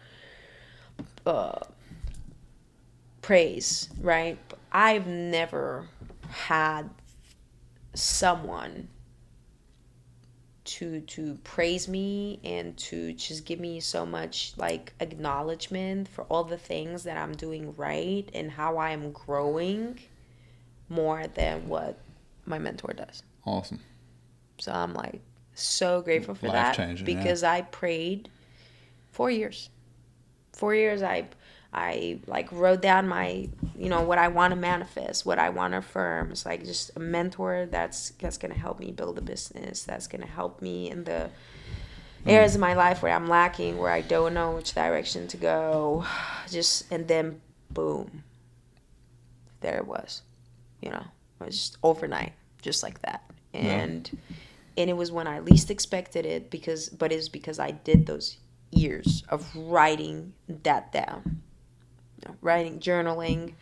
praise. Right. But I've never had someone to praise me and to just give me so much like acknowledgement for all the things that I'm doing right and how I am growing more than what my mentor does. Awesome. So I'm like so grateful for that because I prayed 4 years. 4 years I I like wrote down my, what I want to manifest, what I want to affirm. It's like just a mentor that's gonna help me build a business, that's gonna help me in the areas of my life where I'm lacking, where I don't know which direction to go. And then boom, there it was. It was just overnight, just like that. And it was when I least expected it, but it's because I did those years of writing that down. Writing, journaling,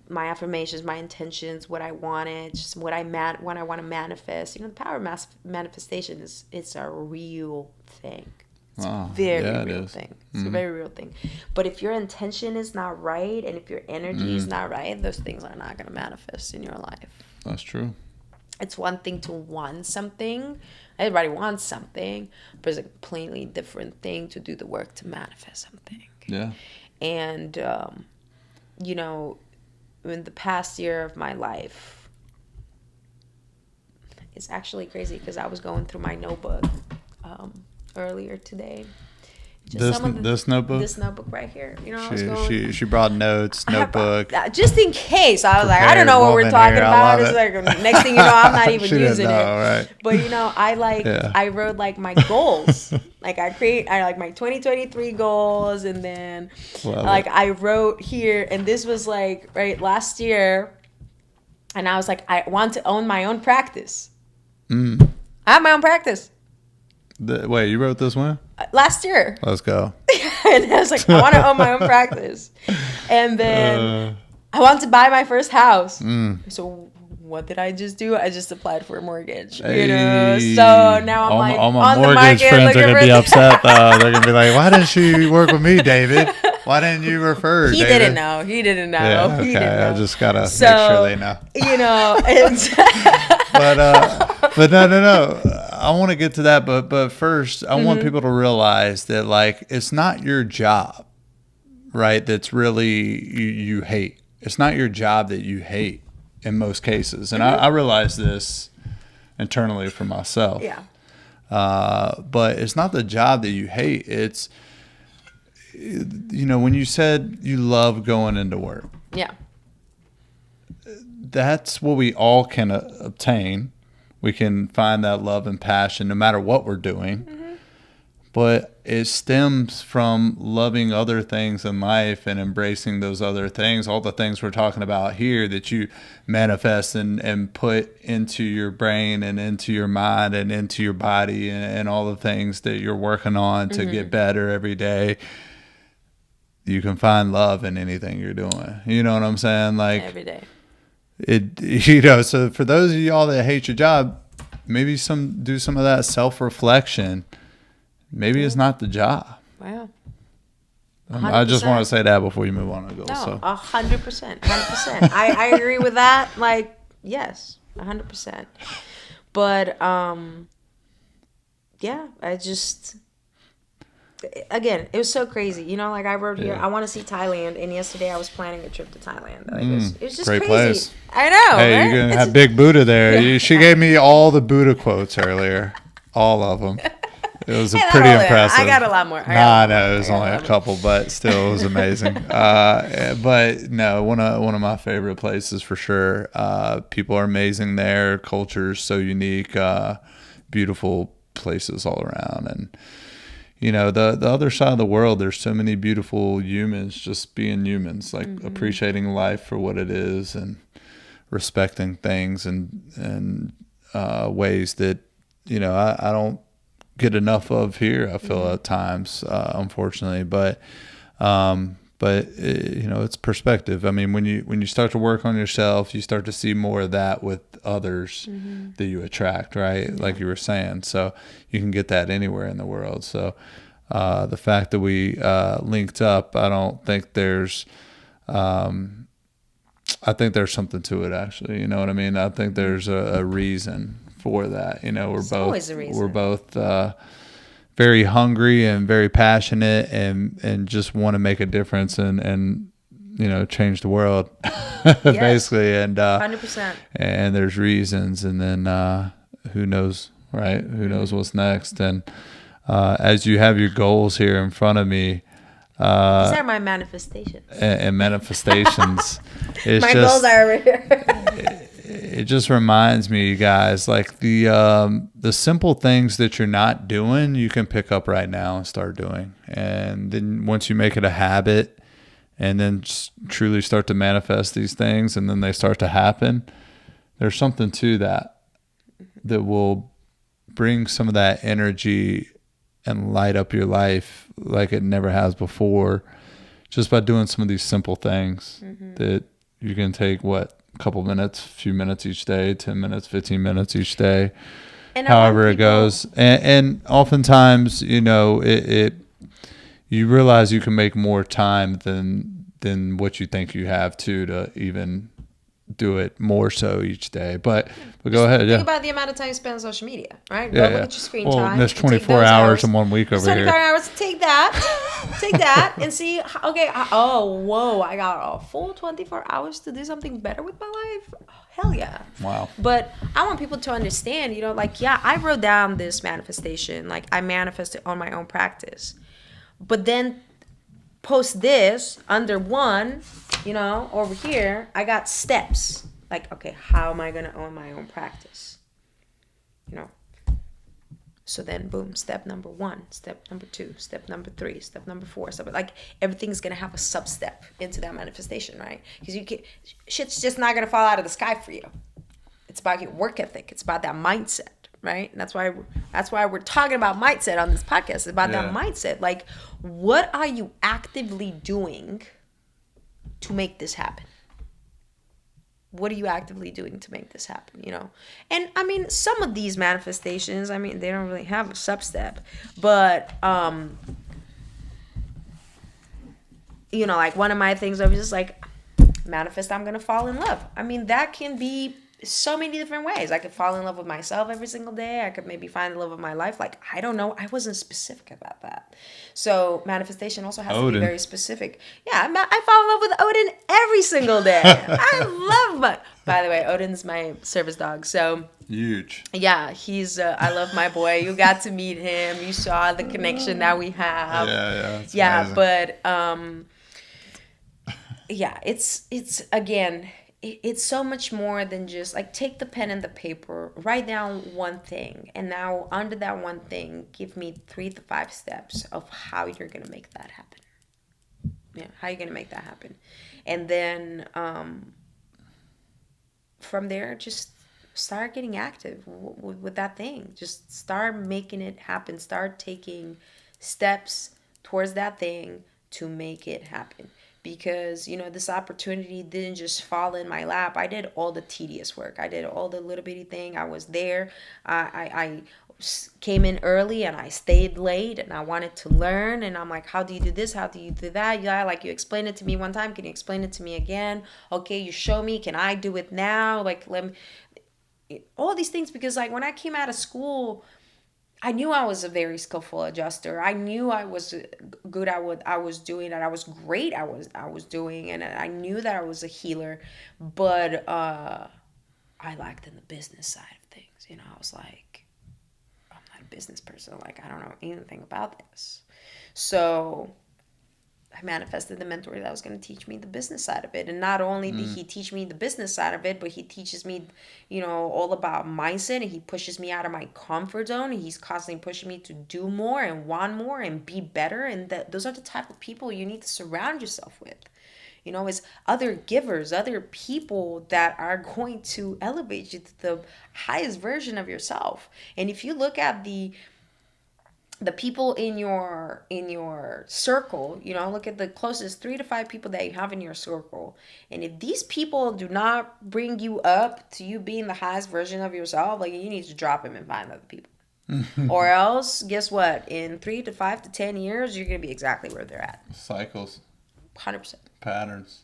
my affirmations, my intentions, what I wanted, just what I want to manifest. The power of manifestation it's a real thing. It's a very real thing. It's a very real thing. But if your intention is not right, and if your energy is not right, those things are not going to manifest in your life. That's true. It's one thing to want something. Everybody wants something, but it's a completely different thing to do the work to manifest something. Yeah. And, in the past year of my life, it's actually crazy because I was going through my notebook earlier today. This notebook? This notebook right here. She brought notes, notebook. Just in case. I was like, I don't know what we're talking about. It's like, next thing you know, I'm not even using it. Right. But, I wrote like my goals. Like I like my 2023 goals. And then I wrote here, and this was like, right, last year. And I was like, I want to own my own practice. I have my own practice. Wait, you wrote this one? Last year. Let's go. And I was like, I want to own my own practice. And then I want to buy my first house. So what did I just do? I just applied for a mortgage. So now I'm all my on the mortgage market. Friends are gonna be upset though. They're gonna be like, why didn't she work with me, David? Why didn't you refer her, He David? didn't know. Yeah, okay. He didn't know. I just gotta make sure they know. But no. I want to get to that, but first, I want people to realize that like it's not your job, right? That's really you hate. It's not your job that you hate in most cases, and I realize this internally for myself. Yeah. But it's not the job that you hate. It's when you said you love going into work. Yeah. That's what we all can obtain. We can find that love and passion no matter what we're doing. But it stems from loving other things in life and embracing those other things, all the things we're talking about here that you manifest and put into your brain and into your mind and into your body and all the things that you're working on to get better every day. You can find love in anything you're doing. You know what I'm saying? Like every day. So for those of y'all that hate your job, maybe do some of that self-reflection. Maybe it's not the job. Wow. 100%. I just want to say that before you move on to goals. No, 100%. I agree with that. Like, yes, 100%. But, yeah, again, it was so crazy. Like I wrote here, I want to see Thailand. And yesterday I was planning a trip to Thailand. Like, it was just great crazy. Place. I know. Hey, right? you're going to have big Buddha there. She gave me all the Buddha quotes earlier. All of them. It was pretty impressive. I got a lot more. No, it was only a couple, but still it was amazing. But no, one of my favorite places for sure. People are amazing there. Culture's so unique. Beautiful places all around. And the other side of the world, there's so many beautiful humans just being humans, like appreciating life for what it is and respecting things and ways that, I don't get enough of here, I feel at times, unfortunately. But it's perspective. I mean, when you start to work on yourself, you start to see more of that with others that you attract, right? Like you were saying. So you can get that anywhere in the world. So the fact that we linked up, I don't think there's I think there's something to it, actually. You know what I mean? I think there's a reason for that. We're both very hungry and very passionate and just want to make a difference and change the world basically. And 100%. And there's reasons, and then who knows, right? Who knows what's next? And as you have your goals here in front of me, These are my manifestations. And manifestations. It's My just, goals are over here. it just reminds me, you guys, like the simple things that you're not doing, you can pick up right now and start doing. And then once you make it a habit, and then truly start to manifest these things, and then they start to happen, there's something to that will bring some of that energy and light up your life like it never has before, just by doing some of these simple things that you can take, a couple minutes, few minutes each day, 10 minutes, 15 minutes each day, And however it goes. And oftentimes, you realize you can make more time than what you think you have to even do it more so each day. But go ahead. Think about the amount of time you spend on social media, right? Yeah, Go look at your screen time. Well, there's You take 24 those hours in 1 week over 24 here. hours. Take that, and see. Okay. I got a full 24 hours to do something better with my life. Oh, hell yeah. Wow. But I want people to understand, I wrote down this manifestation. Like, I manifested on my own practice. But then post this under one, over here, I got steps. Like, okay, how am I going to own my own practice? So then, boom, step number 1, step number 2, step number 3, step number 4. Like, everything's going to have a sub-step into that manifestation, right? Because shit's just not going to fall out of the sky for you. It's about your work ethic. It's about that mindset, right? And that's why we're talking about mindset on this podcast. It's about that mindset. Like, what are you actively doing to make this happen? What are you actively doing to make this happen, And, I mean, some of these manifestations, they don't really have a sub-step. But, like, one of my things, I was just like, manifest I'm going to fall in love. That can be so many different ways. I could fall in love with myself every single day. I could maybe find the love of my life. Like, I don't know. I wasn't specific about that. So manifestation also has to be very specific. Yeah, I fall in love with Odin every single day. I love by the way, Odin's my service dog. So huge. Yeah, he's. I love my boy. You got to meet him. You saw the connection that we have. Yeah. Amazing. But it's again. It's so much more than just like take the pen and the paper, write down one thing, and now under that one thing, give me 3 to 5 steps of how you're gonna make that happen. Yeah, how you're gonna make that happen, and then from there, just start getting active with that thing. Just start making it happen. Start taking steps towards that thing to make it happen. Because, this opportunity didn't just fall in my lap. I did all the tedious work. I did all the little bitty thing. I was there. I came in early and I stayed late and I wanted to learn. And I'm like, how do you do this? How do you do that? Yeah, like you explained it to me one time. Can you explain it to me again? Okay, you show me. Can I do it now? Like, let me... All these things. Because, like, when I came out of school... I knew I was a very skillful adjuster. I knew I was good at what I was doing, and I was great at what I was doing, and I knew that I was a healer, but I lacked in the business side of things. I was like, I'm not a business person. Like, I don't know anything about this. So I manifested the mentor that was going to teach me the business side of it. And not only did he teach me the business side of it, but he teaches me, all about mindset, and he pushes me out of my comfort zone. And he's constantly pushing me to do more and want more and be better. And those are the type of people you need to surround yourself with. It's other givers, other people that are going to elevate you to the highest version of yourself. And if you look at the people in your circle, look at the closest 3 to 5 people that you have in your circle. And if these people do not bring you up to you being the highest version of yourself, like, you need to drop them and find other people. Or else, guess what? In 3 to 5 to 10 years, you're going to be exactly where they're at. Cycles. 100%. Patterns.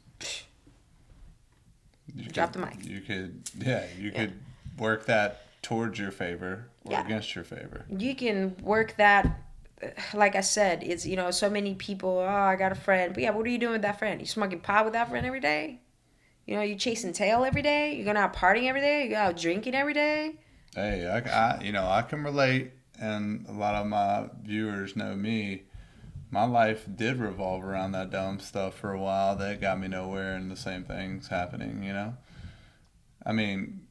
Drop the mic. You could work that towards your favor or against your favor. You can work that, like I said, it's, so many people, I got a friend. But yeah, what are you doing with that friend? You smoking pot with that friend every day? You chasing tail every day? You going out partying every day? You go out drinking every day? Hey, I can relate, and a lot of my viewers know me. my life did revolve around that dumb stuff for a while that got me nowhere, and the same things happening, you know? I mean,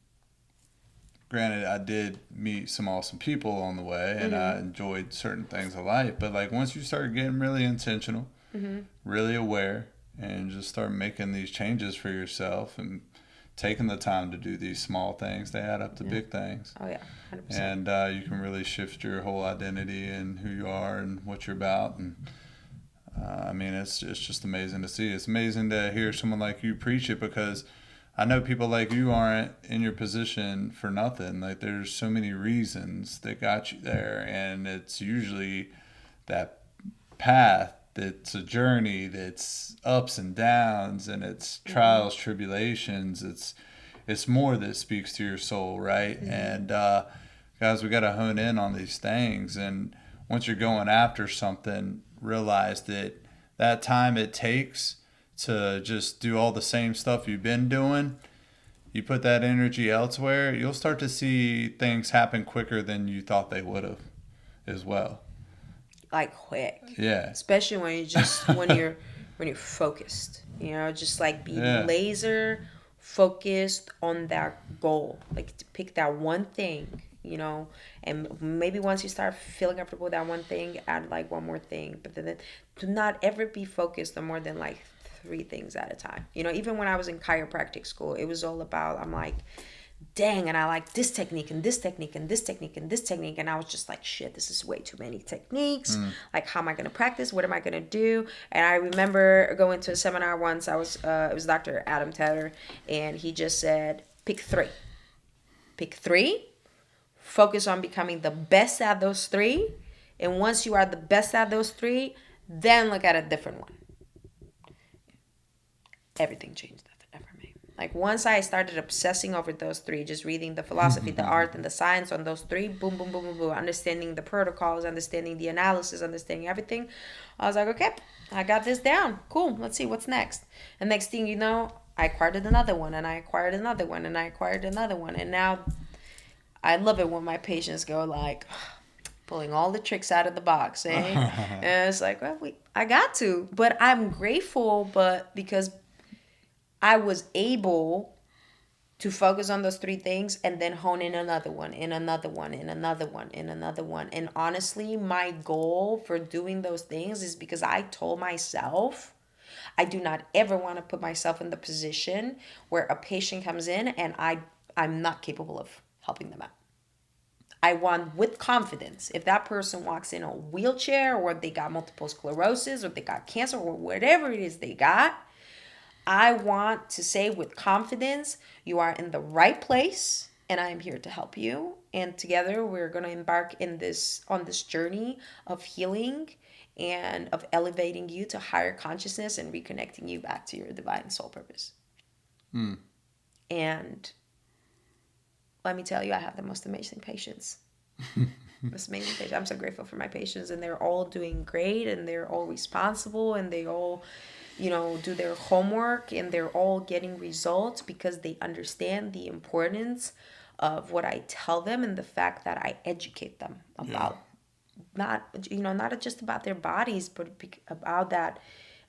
granted, I did meet some awesome people on the way, and I enjoyed certain things of life, but like once you start getting really intentional, really aware, and just start making these changes for yourself and taking the time to do these small things, they add up to big things. Oh yeah, 100%. And you can really shift your whole identity and who you are and what you're about. And I mean, it's just amazing to see. It's amazing to hear someone like you preach it, because I know people like you aren't in your position for nothing. Like, there's so many reasons that got you there, and it's usually that path. It's a journey that's ups and downs, and it's trials, tribulations. It's more that speaks to your soul, right? And guys, we got to hone in on these things. And once you're going after something, realize that time it takes to just do all the same stuff you've been doing, you put that energy elsewhere, you'll start to see things happen quicker than you thought they would have as well. Like quick. Yeah. Especially when you just when you're focused. You know, just like be laser focused on that goal. Like, to pick that one thing, you know, and maybe once you start feeling comfortable with that one thing, add like one more thing. But then to not ever be focused on more than like 3 things at a time. You know, even when I was in chiropractic school, it was all about, I'm like, dang, and I like this technique and this technique and this technique and this technique, and I was just like, shit, this is way too many techniques. Like, how am I going to practice? What am I going to do? And I remember going to a seminar once. It was Dr. Adam Taylor, and he just said, pick 3. Pick 3, focus on becoming the best at those 3, and once you are the best at those 3, then look at a different one. Everything changed after that for me. Like, once I started obsessing over those 3, just reading the philosophy, the art, and the science on those 3, boom, boom, boom, boom, boom, understanding the protocols, understanding the analysis, understanding everything, I was like, okay, I got this down. Cool. Let's see what's next. And next thing you know, I acquired another one, and I acquired another one, and I acquired another one. And now I love it when my patients go like, pulling all the tricks out of the box, eh? And it's like, well, I got to. But I'm grateful, but because I was able to focus on those 3 things and then hone in another one, in another one, in another one, in another one. And honestly, my goal for doing those things is because I told myself I do not ever want to put myself in the position where a patient comes in and I'm not capable of helping them out. I want, with confidence, if that person walks in a wheelchair, or they got multiple sclerosis, or they got cancer, or whatever it is they got, I want to say with confidence, you are in the right place, and I am here to help you. And together we're going to embark on this journey of healing and of elevating you to higher consciousness and reconnecting you back to your divine soul purpose. And let me tell you, I have the most amazing patients. Most amazing patients. I'm so grateful for my patients, and they're all doing great, and they're all responsible, and they all, you know, do their homework, and they're all getting results because they understand the importance of what I tell them, and the fact that I educate them about not just about their bodies, but about that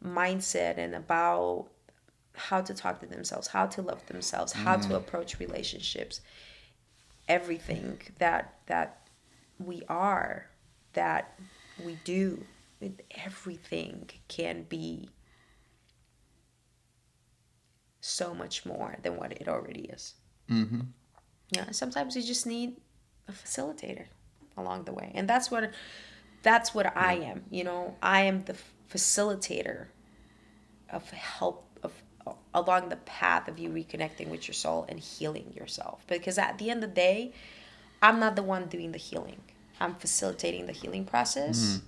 mindset, and about how to talk to themselves, how to love themselves, how to approach relationships, everything that we are, that we do, everything can be so much more than what it already is. Yeah, sometimes you just need a facilitator along the way, and that's what I am. You know, I am the facilitator of help along the path of you reconnecting with your soul and healing yourself. Because at the end of the day, I'm not the one doing the healing. I'm facilitating the healing process.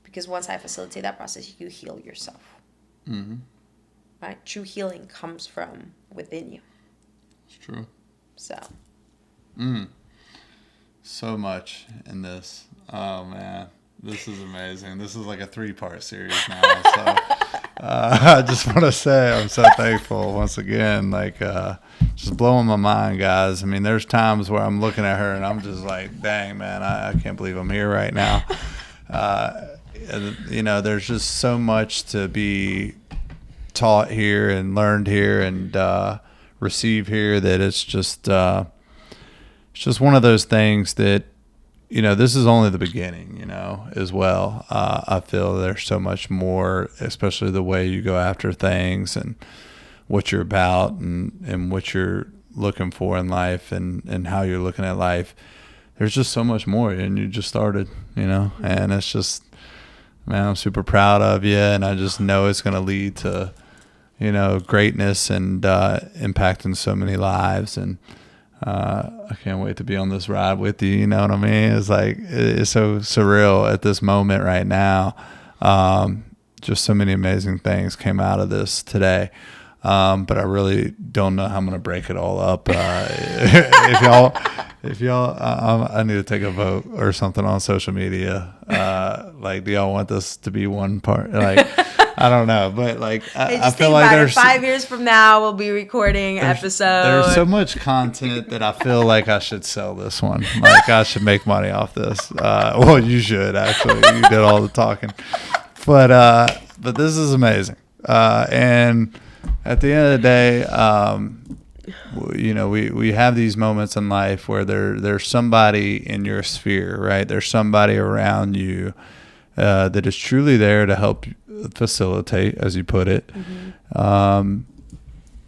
Because once I facilitate that process, you heal yourself. Right? True healing comes from within you. It's true. So. So much in this. Oh, man. This is amazing. This is like a 3-part series now. So I just want to say I'm so thankful once again. Like, just blowing my mind, guys. I mean, there's times where I'm looking at her and I'm just like, dang, man, I can't believe I'm here right now. You know, there's just so much to be taught here and learned here and receive here that it's just one of those things that, you know, this is only the beginning, you know, as well. I feel there's so much more, especially the way you go after things and what you're about and what you're looking for in life and how you're looking at life. There's just so much more, and you just started, you know, and it's just, man, I'm super proud of you, and I just know it's going to lead to, you know, greatness and impacting so many lives. And I can't wait to be on this ride with you. You know what I mean? It's like, it's so surreal at this moment right now. Just so many amazing things came out of this today. But I really don't know how I'm going to break it all up. If y'all, I need to take a vote or something on social media. Like, do y'all want this to be one part? Like, I don't know, but like, I feel like there's 5 years from now we'll be recording episode. There's so much content that I feel like I should sell this one. Like, I should make money off this. Well, you should actually. You did all the talking, but this is amazing. And at the end of the day, you know, we have these moments in life where there's somebody in your sphere, right? There's somebody around you that is truly there to help facilitate, as you put it. And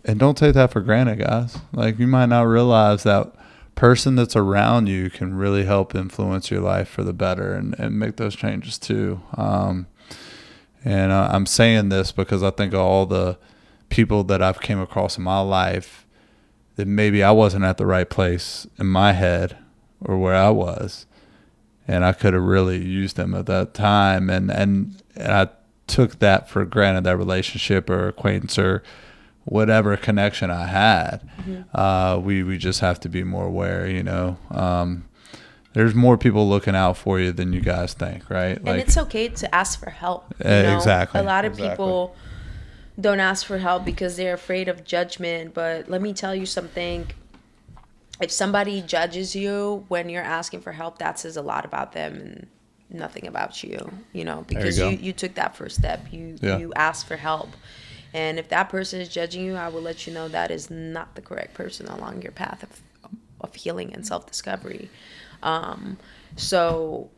don't take that for granted, guys. Like, you might not realize that person that's around you can really help influence your life for the better and make those changes too. And I'm saying this because I think of all the people that I've came across in my life that maybe I wasn't at the right place in my head or where I was, and I could have really used them at that time, and I took that for granted, that relationship or acquaintance or whatever connection I had. We just have to be more aware, you know. There's more people looking out for you than you guys think, right? And it's okay to ask for help. You know? Exactly. A lot of people don't ask for help because they're afraid of judgment. But let me tell you something. If somebody judges you when you're asking for help, that says a lot about them and nothing about you, you know, because you took that first step. You asked for help. And if that person is judging you, I will let you know that is not the correct person along your path of healing and self-discovery. So,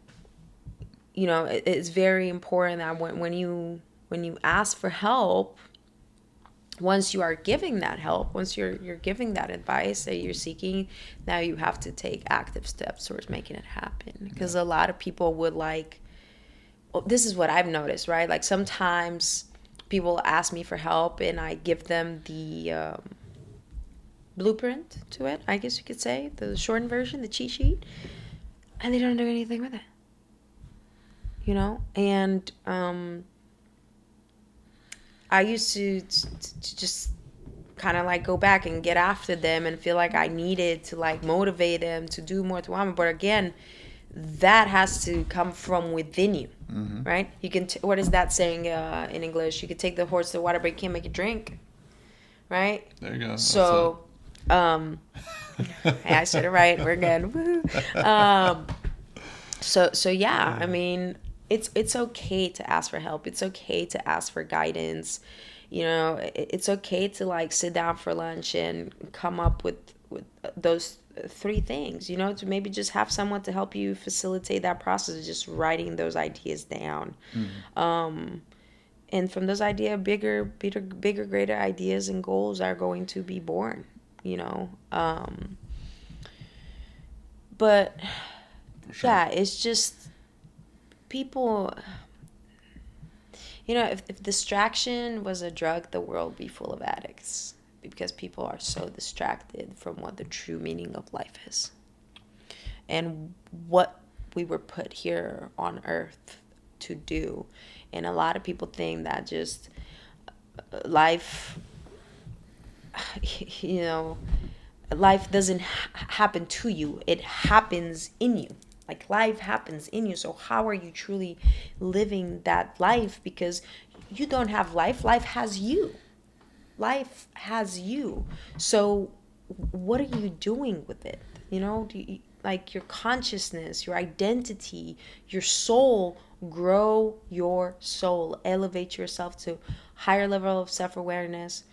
you know, it's very important that when you ask for help, once you are giving that help, once you're giving that advice that you're seeking, now you have to take active steps towards making it happen. Because a lot of people would this is what I've noticed, right? Like, sometimes people ask me for help and I give them the blueprint to it, I guess you could say, the shortened version, the cheat sheet, and they don't do anything with it, you know. And I used to just kind of like go back and get after them and feel like I needed to like motivate them to do more to women. But again, that has to come from within you, right? You can what is that saying in English? You could take the horse to the water, but you can't make it drink, right? There you go. So, hey, I said it right. We're good. Woo. So yeah, I mean, it's okay to ask for help. It's okay to ask for guidance. You know, it's okay to like sit down for lunch and come up with those 3 things, you know, to maybe just have someone to help you facilitate that process of just writing those ideas down. And from those ideas, bigger, greater ideas and goals are going to be born, you know. But sure. Yeah, it's just people, you know, if distraction was a drug, the world would be full of addicts, because people are so distracted from what the true meaning of life is and what we were put here on earth to do. And a lot of people think that just life, you know, life doesn't happen to you, it happens in you. Like, life happens in you. So how are you truly living that life? Because you don't have life. Life has you. So what are you doing with it? You know, like your consciousness, your identity, your soul. Grow your soul, elevate yourself to higher level of self-awareness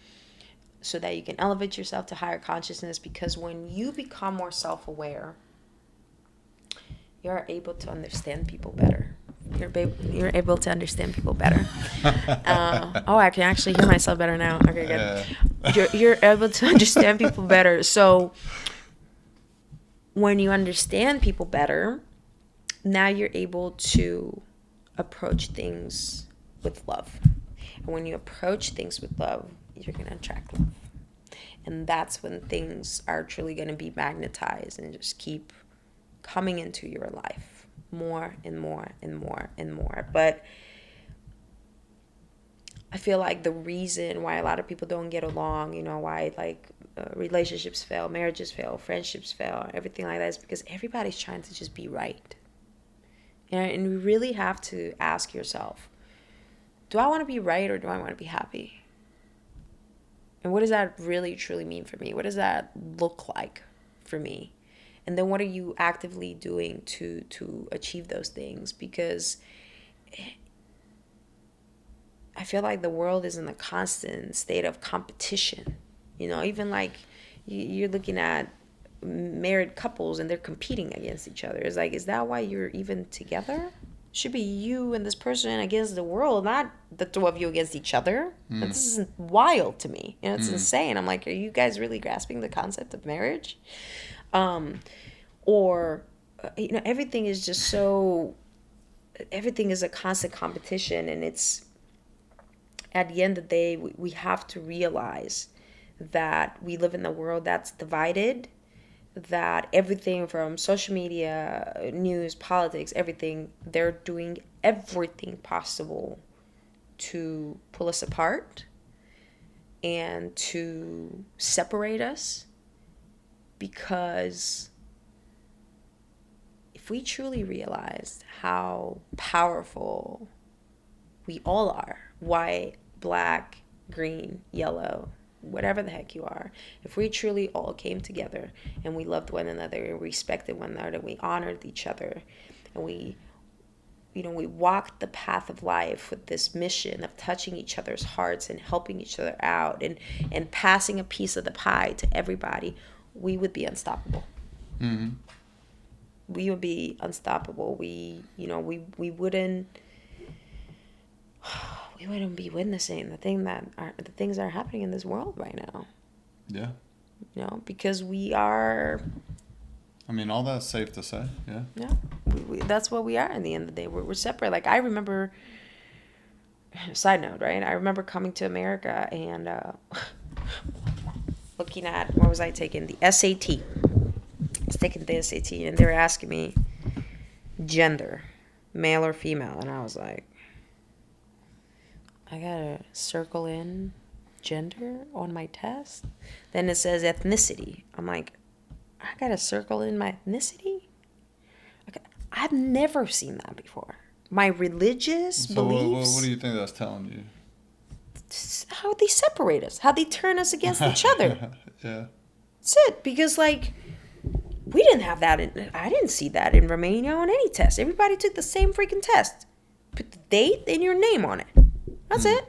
so that you can elevate yourself to higher consciousness, because when you become more self-aware, you're able to understand people better. You're able to understand people better. I can actually hear myself better now. Okay, good. You're able to understand people better. So when you understand people better, now you're able to approach things with love. And when you approach things with love, you're going to attract love. And that's when things are truly going to be magnetized and just keep coming into your life more and more and more and more. But I feel like the reason why a lot of people don't get along, why like relationships fail, marriages fail, friendships fail, everything like that, is because everybody's trying to just be right. And you really have to ask yourself, do I want to be right or do I want to be happy? And what does that really truly mean for me? What does that look like for me? And then what are you actively doing to achieve those things? Because I feel like the world is in a constant state of competition. Even like you're looking at married couples and they're competing against each other. It's like, is that why you're even together? Should be you and this person against the world, not the two of you against each other. This is wild to me. It's insane. I'm like, are you guys really grasping the concept of marriage? Everything is just so, everything is a constant competition, and it's, at the end of the day, we have to realize that we live in a world that's divided, that everything from social media, news, politics, everything, they're doing everything possible to pull us apart and to separate us. Because if we truly realized how powerful we all are, white, black, green, yellow, whatever the heck you are, if we truly all came together and we loved one another and respected one another, we honored each other, and we walked the path of life with this mission of touching each other's hearts and helping each other out and passing a piece of the pie to everybody, we would be unstoppable. Mm-hmm. We would be unstoppable. We wouldn't be witnessing the things that are happening in this world right now. Yeah. Because we are. I mean, all that's safe to say. Yeah. Yeah. That's what we are. In the end of the day, we're separate. Like, I remember. Side note, right? I remember coming to America and looking at, what was I taking? The SAT. I was taking the SAT, and they were asking me gender, male or female, and I was like, I gotta circle in gender on my test. Then it says ethnicity. I'm like, I gotta circle in my ethnicity? Okay. I've never seen that before. My religious beliefs. What do you think that's telling you? How they separate us, how they turn us against each other. Yeah. That's it. Because, like, we didn't have that. I didn't see that in Romania on any test. Everybody took the same freaking test. Put the date and your name on it. That's it.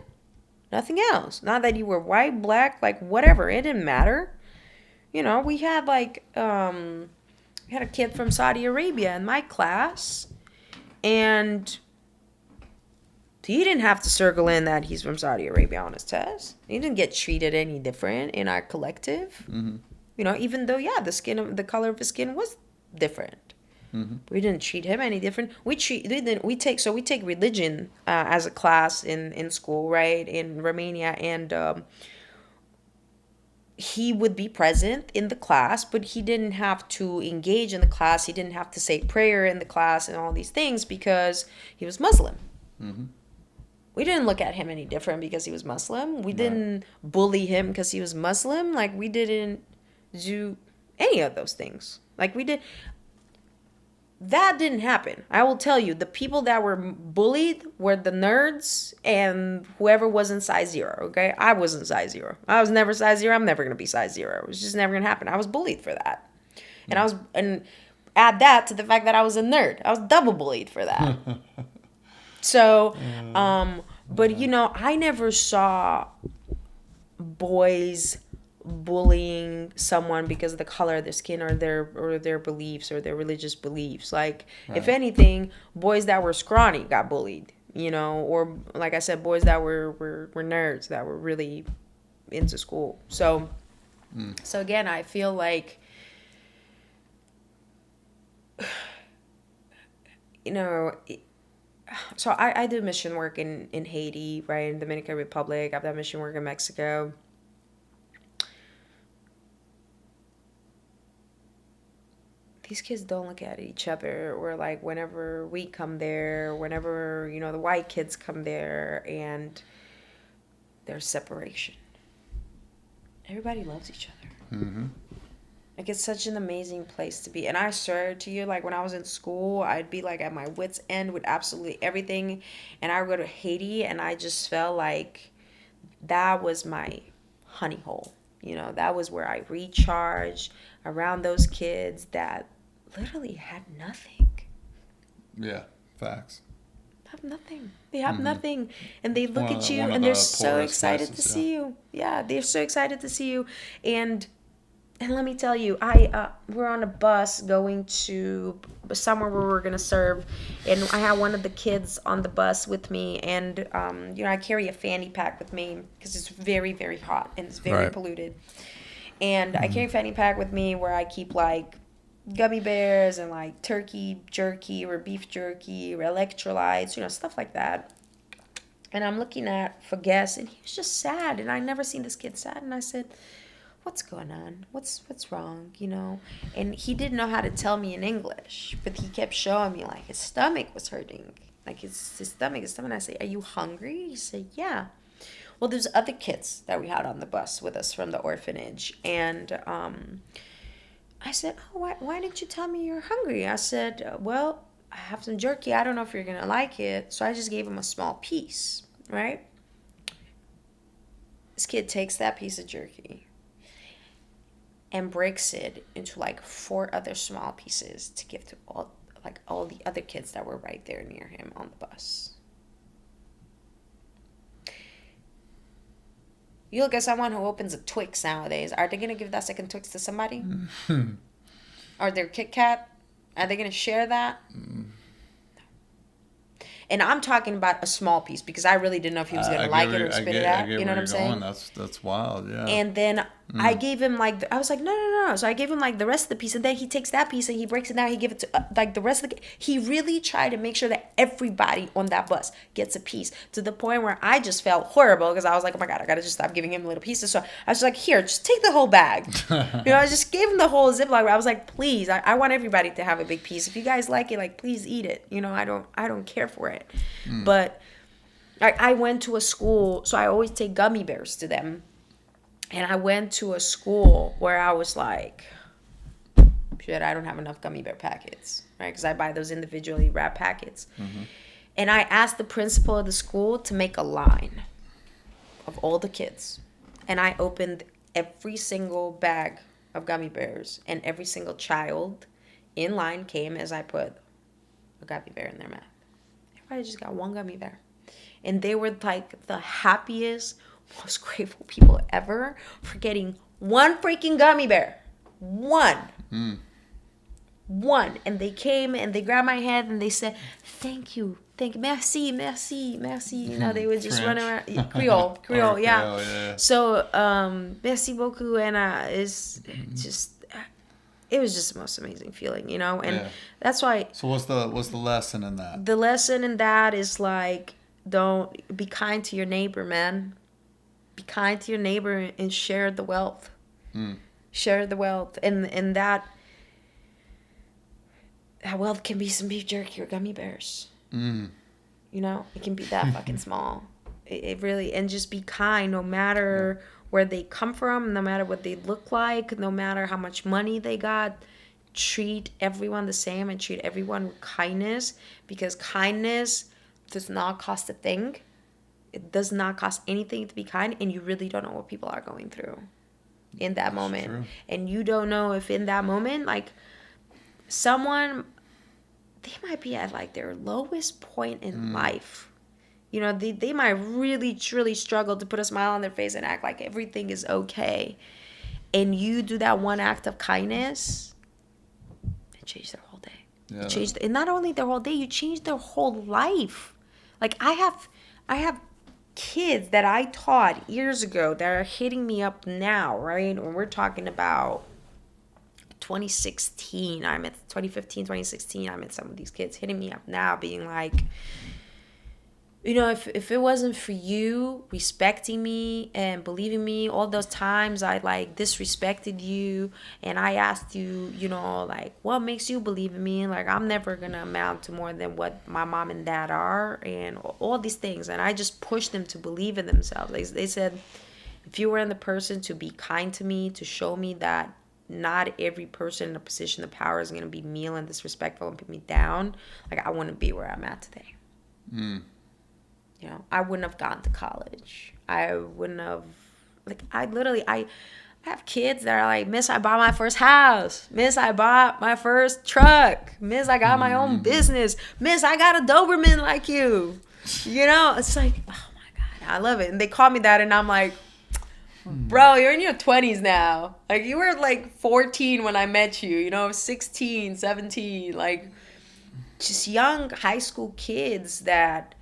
Nothing else. Not that you were white, black, like whatever. It didn't matter. We had a kid from Saudi Arabia in my class, and he didn't have to circle in that he's from Saudi Arabia on his test. He didn't get treated any different in our collective. Mm-hmm. Even though, the color of his skin was different. Mm-hmm. We didn't treat him any different. We take religion as a class in school, right, in Romania, and he would be present in the class, but he didn't have to engage in the class. He didn't have to say prayer in the class and all these things because he was Muslim. Mm-hmm. We didn't look at him any different because he was Muslim. We didn't bully him because he was Muslim. Like, we didn't do any of those things. Like, we did. That didn't happen. I will tell you, the people that were bullied were the nerds and whoever was in size 0, okay? I wasn't size 0. I was never size 0. I'm never going to be size 0. It was just never going to happen. I was bullied for that. And add that to the fact that I was a nerd. I was double bullied for that. So, but you know, I never saw boys bullying someone because of the color of their skin or their beliefs or their religious beliefs. Like, if anything, boys that were scrawny got bullied, you know, or like I said, boys that were nerds that were really into school. So again, I feel like, you know, so I do mission work in Haiti, right, in Dominican Republic. I've done mission work in Mexico. These kids don't look at each other, or like whenever we come there, whenever, you know, the white kids come there, and there's separation. Everybody loves each other. Mm-hmm. Like, it's such an amazing place to be. And I swear to you, like, when I was in school, I'd be like at my wit's end with absolutely everything. And I would go to Haiti, and I just felt like that was my honey hole. You know, that was where I recharged around those kids that literally had nothing. Yeah, facts. Have nothing. They have nothing. And they look at you, one of and they're the so poorest excited places, to see you. Yeah, they're so excited to see you. And let me tell you, we're on a bus going to somewhere where we're gonna serve, and I had one of the kids on the bus with me, and you know, I carry a fanny pack with me because it's very, very hot and it's very polluted. And I carry a fanny pack with me where I keep like gummy bears and like turkey jerky or beef jerky or electrolytes, you know, stuff like that. And I'm looking for guests, and he was just sad, and I never seen this kid sad, and I said, what's going on? What's wrong? You know? And he didn't know how to tell me in English, but he kept showing me like his stomach was hurting. Like his stomach. And I say, are you hungry? He said, yeah. Well, there's other kids that we had on the bus with us from the orphanage. And I said, oh, why didn't you tell me you're hungry? I said, well, I have some jerky. I don't know if you're going to like it. So I just gave him a small piece, right? This kid takes that piece of jerky and breaks it into like 4 other small pieces to give to all the other kids that were right there near him on the bus. You look at someone who opens a Twix nowadays. Are they gonna give that second Twix to somebody? Or their Kit Kat? Are they gonna share that? And I'm talking about a small piece because I really didn't know if he was going to like it or spit it out. You know what I'm saying? That's wild, yeah. And then I gave him like, I was like, no. So I gave him like the rest of the piece. And then he takes that piece and he breaks it down. He gives it to like the rest of the, he really tried to make sure that everybody on that bus gets a piece, to the point where I just felt horrible because I was like, oh my God, I got to just stop giving him little pieces. So I was like, here, just take the whole bag. You know, I just gave him the whole Ziploc. I was like, please, I want everybody to have a big piece. If you guys like it, like, please eat it. You know, I don't care for it. But I went to a school, so I always take gummy bears to them. And I went to a school where I was like, shit, I don't have enough gummy bear packets, right? Because I buy those individually wrapped packets. And I asked the principal of the school to make a line of all the kids. And I opened every single bag of gummy bears, and every single child in line came as I put a gummy bear in their mouth. Everybody just got one gummy bear. And they were like the happiest, most grateful people ever for getting one freaking gummy bear. One. And they came and they grabbed my hand and they said, thank you, merci. You know, they would just run around. Creole, yeah. So, merci beaucoup. And it's just, it was just the most amazing feeling, you know? And that's why. So what's the lesson in that? The lesson in that is like, don't be kind to your neighbor, man. Be kind to your neighbor and share the wealth. Share the wealth. And that wealth can be some beef jerky or gummy bears. You know, it can be that fucking small. It really, and just be kind no matter where they come from, no matter what they look like, no matter how much money they got. Treat everyone the same and treat everyone with kindness, because kindness does not cost a thing. It does not cost anything to be kind, and you really don't know what people are going through in that moment. True. And you don't know if in that moment, like, someone, they might be at like their lowest point in life. You know, they might really, truly struggle to put a smile on their face and act like everything is okay. And you do that one act of kindness, it changed their whole day. Yeah. And not only their whole day, you change their whole life. Like I have kids that I taught years ago that are hitting me up now, right? When we're talking about 2016, I met 2015, 2016, I met some of these kids hitting me up now being like, you know, if it wasn't for you respecting me and believing me all those times I like disrespected you and I asked you, you know, like what makes you believe in me? Like I'm never gonna amount to more than what my mom and dad are and all these things. And I just pushed them to believe in themselves. They said, if you were the person to be kind to me, to show me that not every person in a position of power is gonna be mean and disrespectful and put me down, like I wouldn't be where I'm at today. You know, I wouldn't have gone to college. I wouldn't have, like, I have kids that are like, Miss, I bought my first house. Miss, I bought my first truck. Miss, I got my own business. Miss, I got a Doberman like you. You know, it's like, oh my God, I love it. And they call me that, and I'm like, bro, you're in your 20s now. Like, you were like 14 when I met you, you know, 16, 17, like, just young high school kids that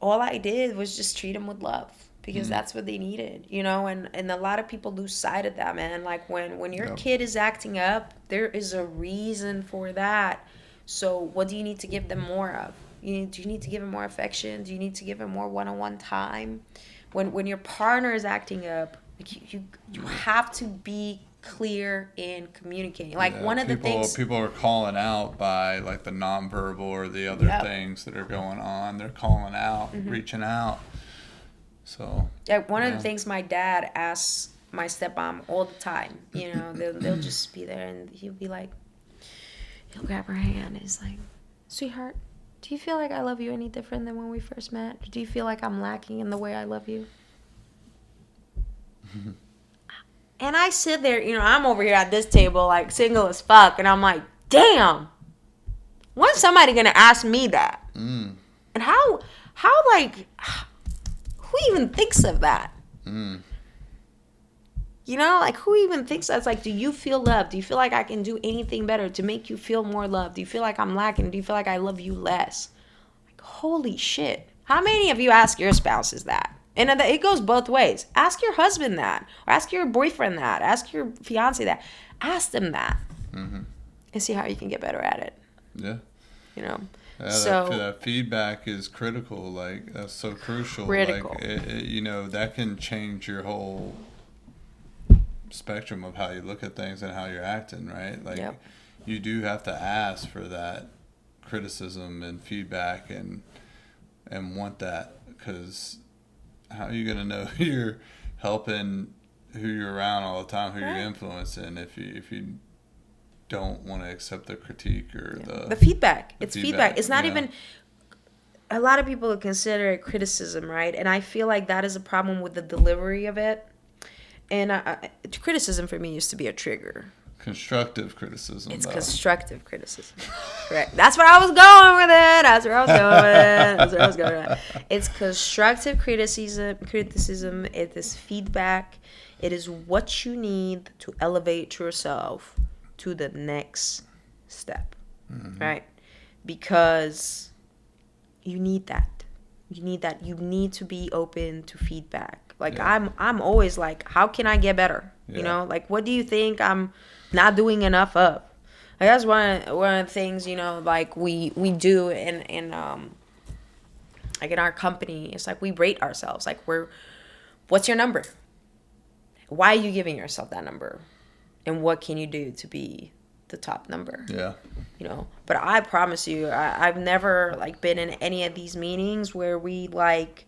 all I did was just treat them with love because that's what they needed, you know, and a lot of people lose sight of that, man. Like when your kid is acting up, there is a reason for that. So what do you need to give them more of? Do you need to give them more affection? Do you need to give them more one-on-one time? When your partner is acting up, like you have to be clear in communicating. Like one of the things people are calling out by like the nonverbal or the other things that are going on. They're calling out, reaching out. So one of the things my dad asks my stepmom all the time, you know, they'll just be there and he'll be like, he'll grab her hand and he's like, sweetheart, do you feel like I love you any different than when we first met? Do you feel like I'm lacking in the way I love you? And I sit there, you know, I'm over here at this table, like, single as fuck. And I'm like, damn, when's somebody going to ask me that? And how, like, who even thinks of that? You know, like, who even thinks that's like, do you feel loved? Do you feel like I can do anything better to make you feel more loved? Do you feel like I'm lacking? Do you feel like I love you less? Like, holy shit. How many of you ask your spouses that? And it goes both ways. Ask your husband that. Or ask your boyfriend that. Ask your fiance that. Ask them that. And see how you can get better at it. Yeah. You know? Yeah, so that feedback is critical. Like, that's so crucial. Critical. Like, you know, that can change your whole spectrum of how you look at things and how you're acting, right? Like, you do have to ask for that criticism and feedback and want that, because how are you going to know who you're helping, who you're around all the time, who you're influencing if you don't want to accept the critique or the feedback. It's feedback. It's not yeah. even, a lot of people consider it criticism, right? And I feel like that is a problem with the delivery of it. And criticism for me used to be a trigger. Constructive criticism. It's constructive criticism. Correct. That's where I was going with it. That's where I was going with it. It's constructive criticism. It is feedback. It is what you need to elevate yourself to the next step. Right? Because you need that. You need to be open to feedback. Like, I'm always like, how can I get better? You know, like, what do you think I'm not doing enough of? Like, that's one of the things, you know, like we do in like in our company. It's like we rate ourselves. Like, what's your number? Why are you giving yourself that number? And what can you do to be the top number? Yeah. You know, but I promise you, I've never like been in any of these meetings where we like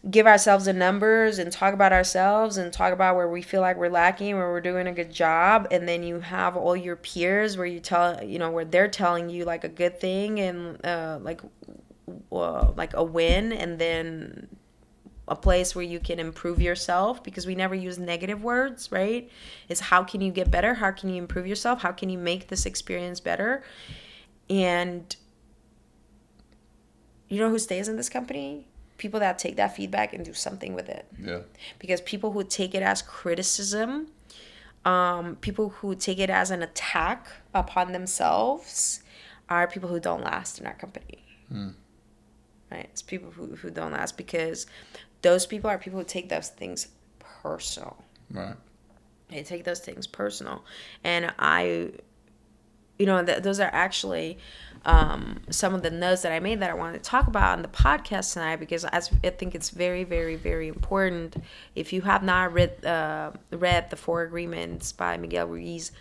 give ourselves the numbers and talk about ourselves and talk about where we feel like we're lacking, where we're doing a good job, and then you have all your peers where where they're telling you like a good thing and like a win, and then a place where you can improve yourself, because we never use negative words, right? It's how can you get better? How can you improve yourself? How can you make this experience better? And you know who stays in this company? People that take that feedback and do something with it. Yeah. Because people who take it as criticism, people who take it as an attack upon themselves, are people who don't last in our company. Right? It's people who don't last, because those people are people who take those things personal. Right. They take those things personal. And those are actually some of the notes that I made that I wanted to talk about on the podcast tonight, because I think it's very, very, very important. If you have not read The 4 Agreements by Miguel Ruiz,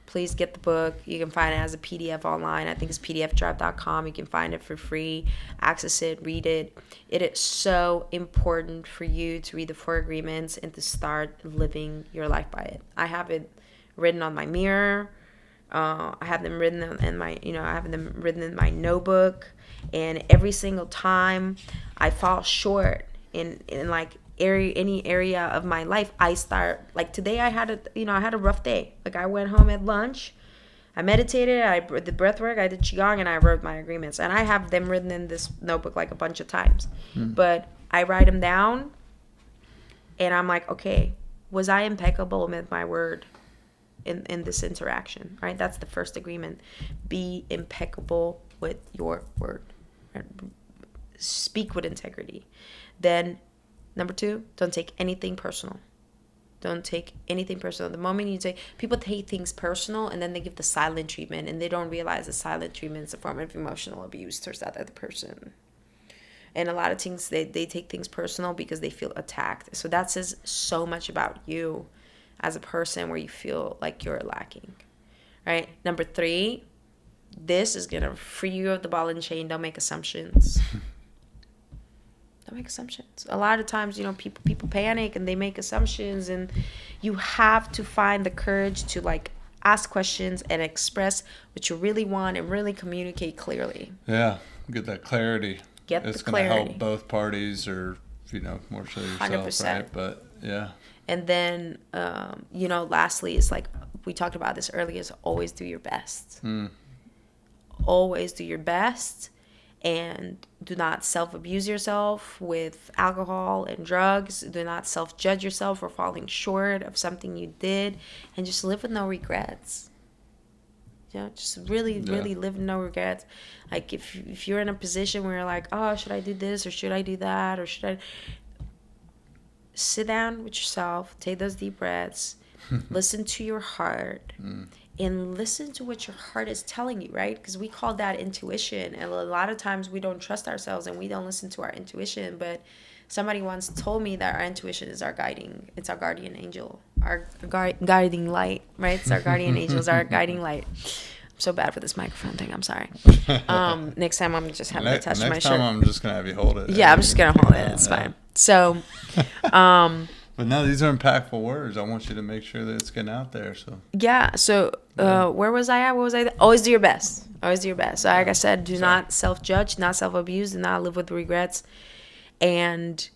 please get the book. You can find it as a PDF online. I think it's pdfdrive.com. You can find it for free. Access it, read it. It is so important for you to read the 4 Agreements and to start living your life by it. I have it written on my mirror. I have them written in my notebook, and every single time I fall short in like any area of my life, I start, like today I had a rough day. Like I went home at lunch, I meditated, I did breath work, I did qigong, and I wrote my agreements, and I have them written in this notebook like a bunch of times. But I write them down, and I'm like, okay, was I impeccable with my word in this interaction? Right? That's the first agreement. Be impeccable with your word. Right? Speak with integrity. Then number 2, don't take anything personal. Don't take anything personal. The moment you take, people take things personal, and then they give the silent treatment, and they don't realize the silent treatment is a form of emotional abuse towards that other person. And a lot of things, they take things personal because they feel attacked. So that says so much about you as a person, where you feel like you're lacking, right? Number 3, this is going to free you of the ball and chain. Don't make assumptions. Don't make assumptions. A lot of times, people panic and they make assumptions, and you have to find the courage to like ask questions and express what you really want and really communicate clearly. Yeah. Get that clarity. It's going to help both parties, or, more so yourself, 100%. right? But yeah. And then, lastly, it's like we talked about this earlier, is always do your best. Always do your best, and do not self-abuse yourself with alcohol and drugs. Do not self-judge yourself for falling short of something you did, and just live with no regrets. Just really live with no regrets. Like if you're in a position where you're like, oh, should I do this or should I do that, or should I... Sit down with yourself, take those deep breaths, listen to your heart, and listen to what your heart is telling you, right? Because we call that intuition, and a lot of times we don't trust ourselves and we don't listen to our intuition. But somebody once told me that our intuition is our guardian angel, our guiding light, right? It's our guardian angel, it's our guiding light. I'm so bad for this microphone thing. I'm sorry. Next time I'm just having to touch my shirt. Next time I'm just going to have you hold it. Yeah, I'm just going to hold it. It's fine. So, but no, these are impactful words. I want you to make sure that it's getting out there. So yeah. So where was I at? What was I? Always do your best. Always do your best. So like I said, do not self-judge, not self-abuse, do not live with regrets. And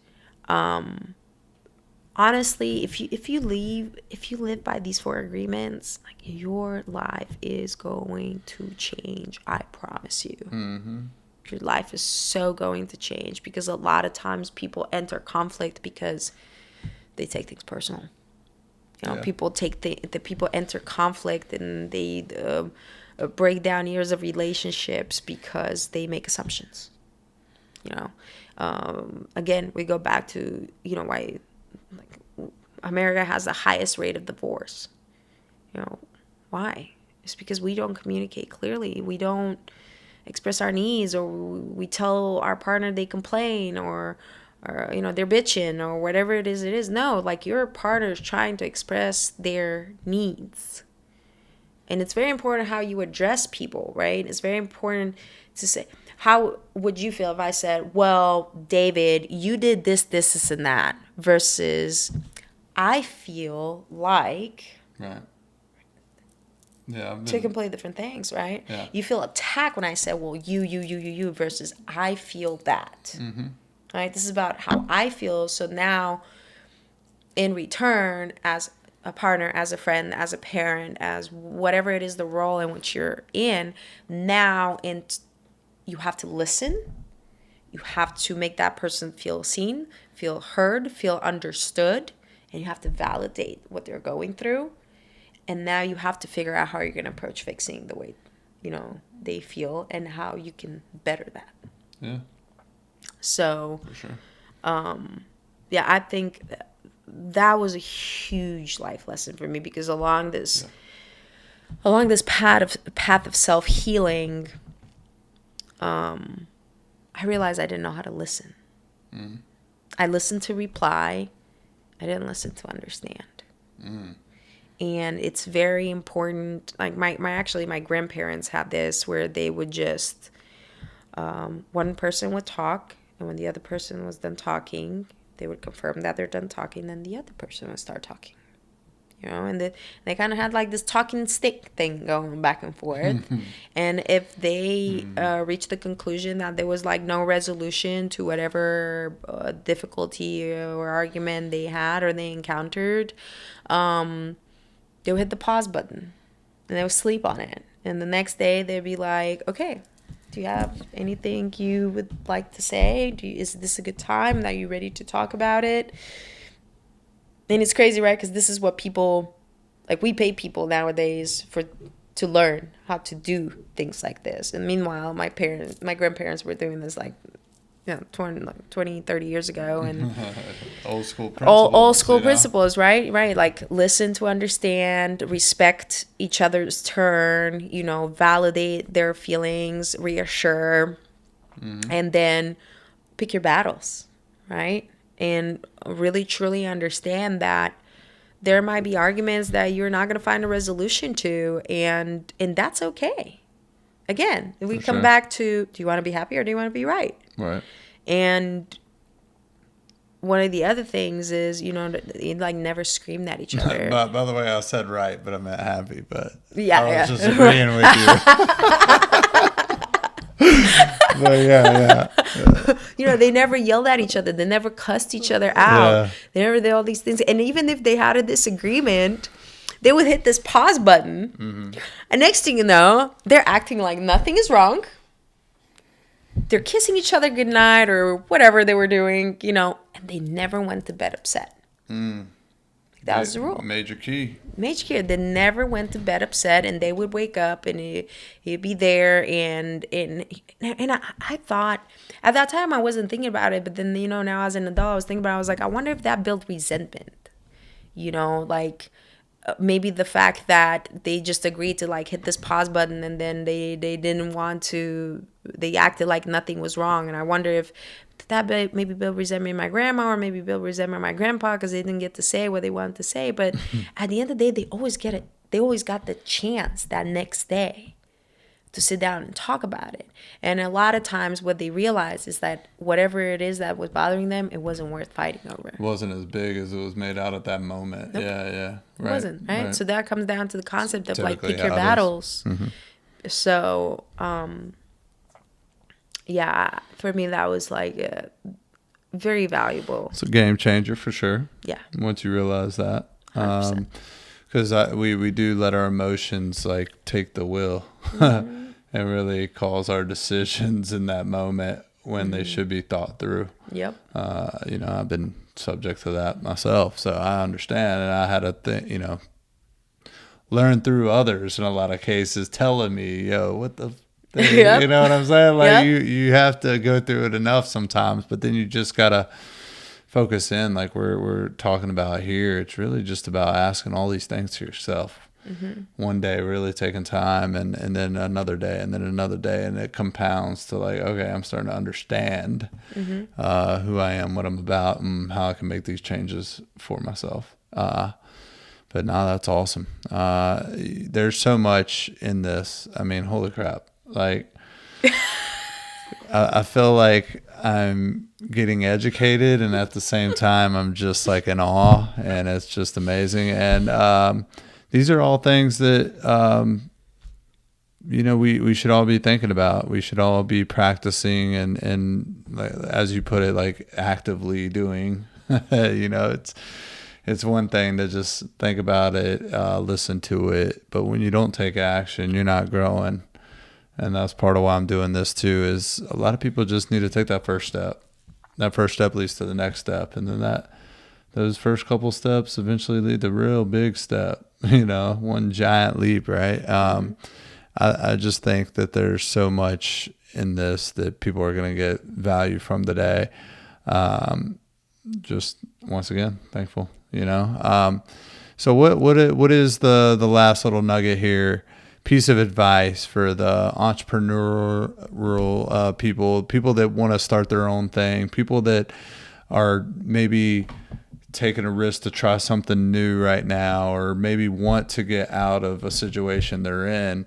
honestly, if you live by these 4 agreements, like your life is going to change. I promise you. Mm-hmm. Your life is so going to change, because a lot of times people enter conflict because they take things personal. People people enter conflict, and they break down years of relationships because they make assumptions. Again, we go back to why America has the highest rate of divorce. Why? It's because we don't communicate clearly. We don't express our needs, or we tell our partner they complain, or they're bitching, or whatever it is. No, like your partner is trying to express their needs. And it's very important how you address people, right? It's very important to say, how would you feel if I said, well, David, you did this, and that, versus I feel like... Right. Yeah. Two completely different things, right? Yeah. You feel attacked when I say, well, you, versus I feel that. Mm-hmm. right? This is about how I feel. So now, in return, as a partner, as a friend, as a parent, as whatever it is, the role in which you're in, now you have to listen. You have to make that person feel seen, feel heard, feel understood, and you have to validate what they're going through. And now you have to figure out how you're going to approach fixing the way, they feel and how you can better that. Yeah. So, For sure. yeah, I think that was a huge life lesson for me, because along this path of self-healing, I realized I didn't know how to listen. I listened to reply. I didn't listen to understand. And it's very important. Like my grandparents had this where they would just, one person would talk, and when the other person was done talking, they would confirm that they're done talking, then the other person would start talking. And they kind of had like this talking stick thing going back and forth. And if they reached the conclusion that there was like no resolution to whatever difficulty or argument they had or they encountered, they would hit the pause button and they would sleep on it. And the next day they'd be like, okay, do you have anything you would like to say? Is this a good time? Are you ready to talk about it? And it's crazy, right? Because this is what people, like, we pay people nowadays to learn how to do things like this. And meanwhile, my grandparents were doing this like 20, 30 years ago. And Old school principles. Old school principles, right? Right. Like, listen to understand, respect each other's turn, validate their feelings, reassure, and then pick your battles, right? And really, truly understand that there might be arguments that you're not going to find a resolution to, and that's okay. Again, if we come back to, do you want to be happy or do you want to be right? Right. And one of the other things is, you like never screamed at each other. By the way, I said right, but I meant happy. But yeah, I was just agreeing with you. But yeah. They never yelled at each other. They never cussed each other out. Yeah. They never did all these things. And even if they had a disagreement, they would hit this pause button. And next thing you know, they're acting like nothing is wrong. They're kissing each other goodnight or whatever they were doing, and they never went to bed upset. That was the rule. Major key. They never went to bed upset, and they would wake up and he'd be there. And I thought at that time I wasn't thinking about it, but then now as an adult I was thinking about it. I was like, I wonder if that built resentment. Maybe the fact that they just agreed to like hit this pause button, and then they didn't want to. They acted like nothing was wrong, and I wonder if that maybe built resentment in my grandma, or maybe built resentment in my grandpa because they didn't get to say what they wanted to say. But at the end of the day, they always get it. They always got the chance that next day to sit down and talk about it. And a lot of times what they realize is that whatever it is that was bothering them, it wasn't worth fighting over. It wasn't as big as it was made out at that moment. Nope. Yeah. Right. It wasn't, right? So that comes down to the concept of like pick your obvious. battles. So, yeah, for me that was like very valuable. It's a game changer for sure. Yeah. Once you realize that. 100%. Because we do let our emotions like take the wheel and really cause our decisions in that moment when they should be thought through. Yep. I've been subject to that myself, so I understand. And I had to learn through others in a lot of cases telling me, yo, what the thing? Yep. You know what I'm saying? Like Yep. you have to go through it enough sometimes, but then you just gotta focus in, like we're talking about here. It's really just about asking all these things to yourself. One day really taking time, and then another day, and then another day, and it compounds to like, okay, I'm starting to understand who I am, what I'm about, and how I can make these changes for myself. But no, that's awesome. There's so much in this. I mean, holy crap. Like, I feel like I'm getting educated, and at the same time, I'm just like in awe, and it's just amazing. And these are all things that we should all be thinking about. We should all be practicing and like, as you put it, like actively doing. It's one thing to just think about it, listen to it, but when you don't take action, you're not growing. And that's part of why I'm doing this too, is a lot of people just need to take that first step. That first step leads to the next step. And then those first couple steps eventually lead to a real big step, one giant leap, right? I just think that there's so much in this that people are going to get value from today. Just once again, thankful, So what is the last little nugget here? Piece of advice for the entrepreneurial people that want to start their own thing, people that are maybe taking a risk to try something new right now, or maybe want to get out of a situation they're in.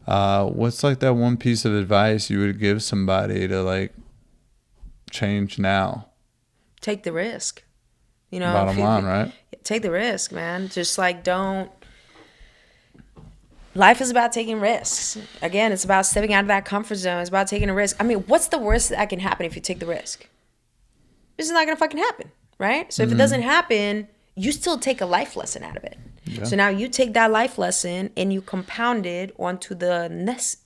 What's like that one piece of advice you would give somebody to like change now? Take the risk. Bottom line, right? Take the risk, man. Just like life is about taking risks. Again, it's about stepping out of that comfort zone. It's about taking a risk. I mean, what's the worst that can happen if you take the risk? It's not going to fucking happen, right? So if it doesn't happen, you still take a life lesson out of it. Yeah. So now you take that life lesson and you compound it onto the next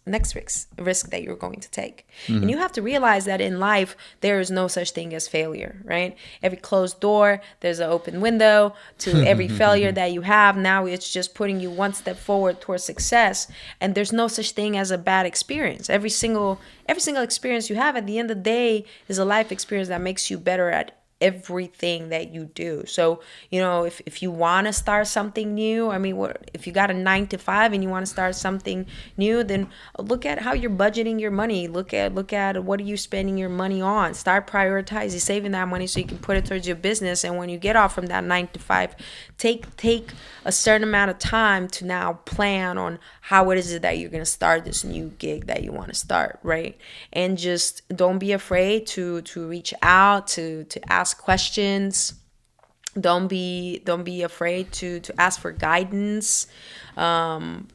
risk that you're going to take. Mm-hmm. And you have to realize that in life, there is no such thing as failure, right? Every closed door, there's an open window to every failure that you have. Now it's just putting you one step forward towards success. And there's no such thing as a bad experience. Every single experience you have at the end of the day is a life experience that makes you better at everything that you do. So, if you want to start something new, I mean, if you got a 9-to-5 and you want to start something new, then look at how you're budgeting your money. Look at what are you spending your money on. Start prioritizing, saving that money so you can put it towards your business. And when you get off from that 9-to-5, take a certain amount of time to now plan on how it is that you're going to start this new gig that you want to start, right? And just don't be afraid to reach out, to ask questions. Don't be afraid to ask for guidance. Tag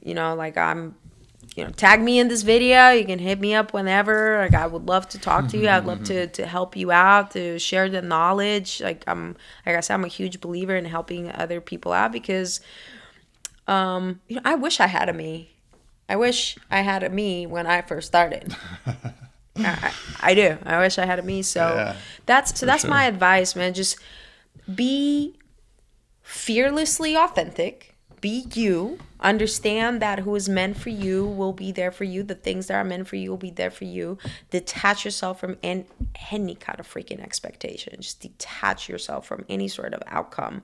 me in this video. You can hit me up whenever. Like, I would love to talk to you. I'd love to help you out, to share the knowledge. Like I said, I'm a huge believer in helping other people out because I wish I had a me. I wish I had a me when I first started. I do. I wish I had a me. So yeah, that's sure. My advice, man. Just be fearlessly authentic. Be you. Understand that who is meant for you will be there for you. The things that are meant for you will be there for you. Detach yourself from any kind of freaking expectation. Just detach yourself from any sort of outcome.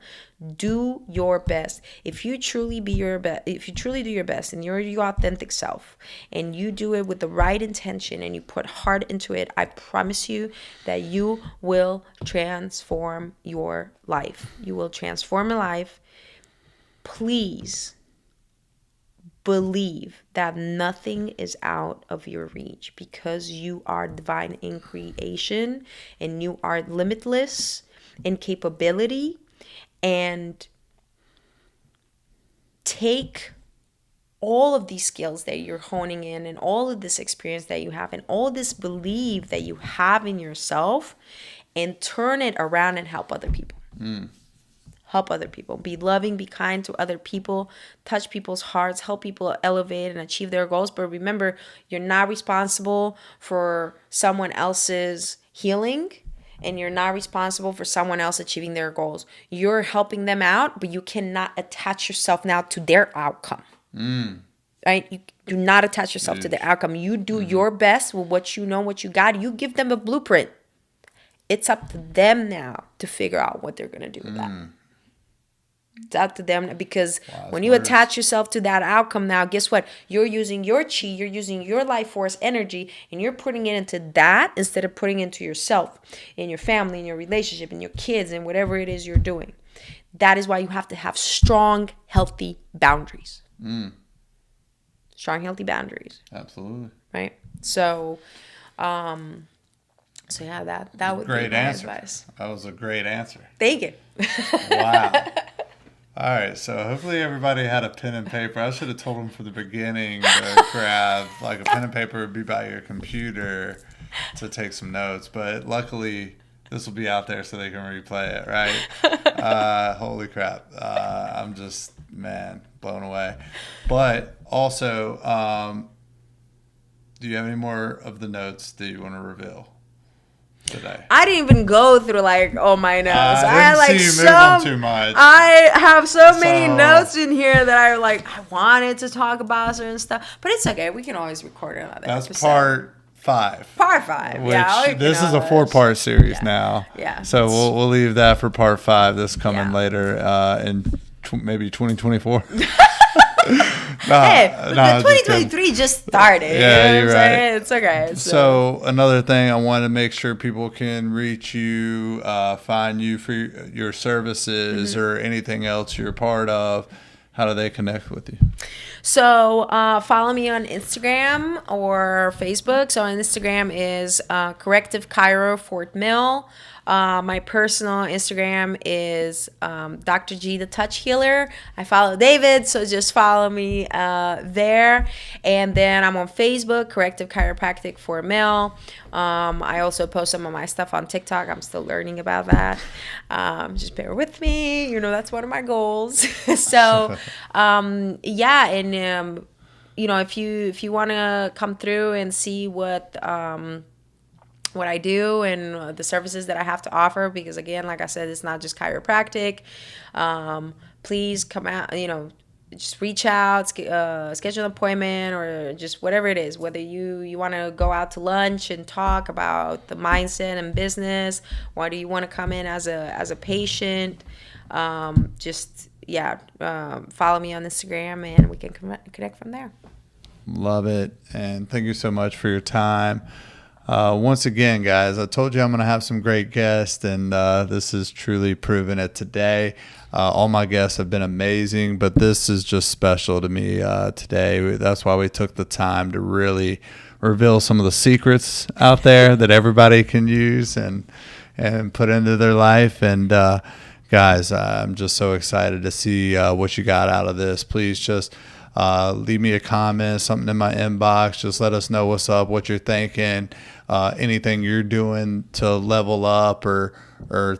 Do your best. If you truly do your best and you're your authentic self and you do it with the right intention and you put heart into it, I promise you that you will transform your life. You will transform your life. Please believe that nothing is out of your reach because you are divine in creation and you are limitless in capability. And take all of these skills that you're honing in and all of this experience that you have and all this belief that you have in yourself and turn it around and help other people. Help other people. Be loving, be kind to other people, touch people's hearts, help people elevate and achieve their goals. But remember, you're not responsible for someone else's healing and you're not responsible for someone else achieving their goals. You're helping them out, but you cannot attach yourself now to their outcome. Right? You do not attach yourself to their outcome. You do your best with what you know, what you got. You give them a blueprint. It's up to them now to figure out what they're going to do with that. It's up to them because when you attach yourself to that outcome now, guess what? You're using your chi, you're using your life force energy, and you're putting it into that instead of putting it into yourself, in your family, in your relationship, in your kids, and whatever it is you're doing. That is why you have to have strong, healthy boundaries. Strong, healthy boundaries. Absolutely. Right? So yeah, that would be my advice. That was a great answer. Thank you. Wow. All right, so hopefully everybody had a pen and paper. I should have told them from the beginning to grab like a pen and paper would be by your computer to take some notes. But luckily, this will be out there so they can replay it, right? Holy crap. I'm just, man, blown away. But also, do you have any more of the notes that you want to reveal today? I didn't even go through like all my notes. I had like see you move on too much. I have so many notes in here that I wanted to talk about certain stuff, but it's okay. We can always record another That's episode. part 5. Part 5. Which Yeah, this is a 4-part series now. Yeah. So we'll leave that for part 5. This coming Yeah. later in maybe 2024. Hey, but the 2023 just started. Yeah, you know you're what I'm right. saying? It's okay. So another thing, I want to make sure people can reach you, find you for your services or anything else you're part of. How do they connect with you? So follow me on Instagram or Facebook. So on Instagram is Corrective Chiro Fort Mill. My personal Instagram is Dr. G the Touch Healer. I follow David, so just follow me there. And then I'm on Facebook, Corrective Chiropractic Fort Mill. I also post some of my stuff on TikTok. I'm still learning about that. Just bear with me. You know, that's one of my goals. So, yeah, and you know, if you want to come through and see what I do and the services that I have to offer, because again, like I said, it's not just chiropractic. Please come out, you know, just reach out, schedule an appointment, or just whatever it is, whether you want to go out to lunch and talk about the mindset and business, or do you want to come in as a patient, follow me on Instagram and we can connect from there. Love it. And thank you so much for your time. Once again, guys, I told you I'm going to have some great guests, and this is truly proving it today. All my guests have been amazing, but this is just special to me today. That's why we took the time to really reveal some of the secrets out there that everybody can use and put into their life. And guys, I'm just so excited to see what you got out of this. Please just leave me a comment, something in my inbox. Just let us know what's up, what you're thinking, anything you're doing to level up or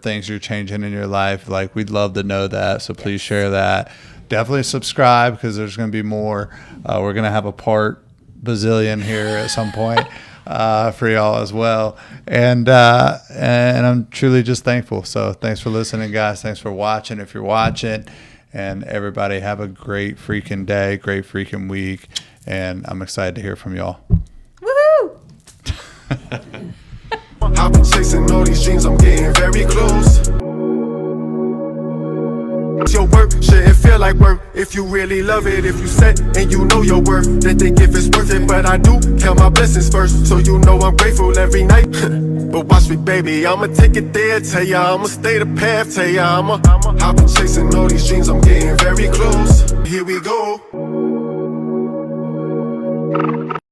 things you're changing in your life. Like, we'd love to know that. So please share that. Definitely subscribe, because there's going to be more. We're going to have a part bazillion here at some point for y'all as well. And I'm truly just thankful. So thanks for listening, guys. Thanks for watching if you're watching. And everybody have a great freaking day, great freaking week. And I'm excited to hear from y'all. Woohoo! I've been chasing all these dreams, I'm getting very close. Your work shouldn't feel like work if you really love it. If you set and you know your worth, then think if it's worth it. But I do count my blessings first, so you know I'm grateful every night. But watch me, baby, I'ma take it there. Tell ya I'ma stay the path. Tell ya I've been chasing all these dreams, I'm getting very close. Here we go.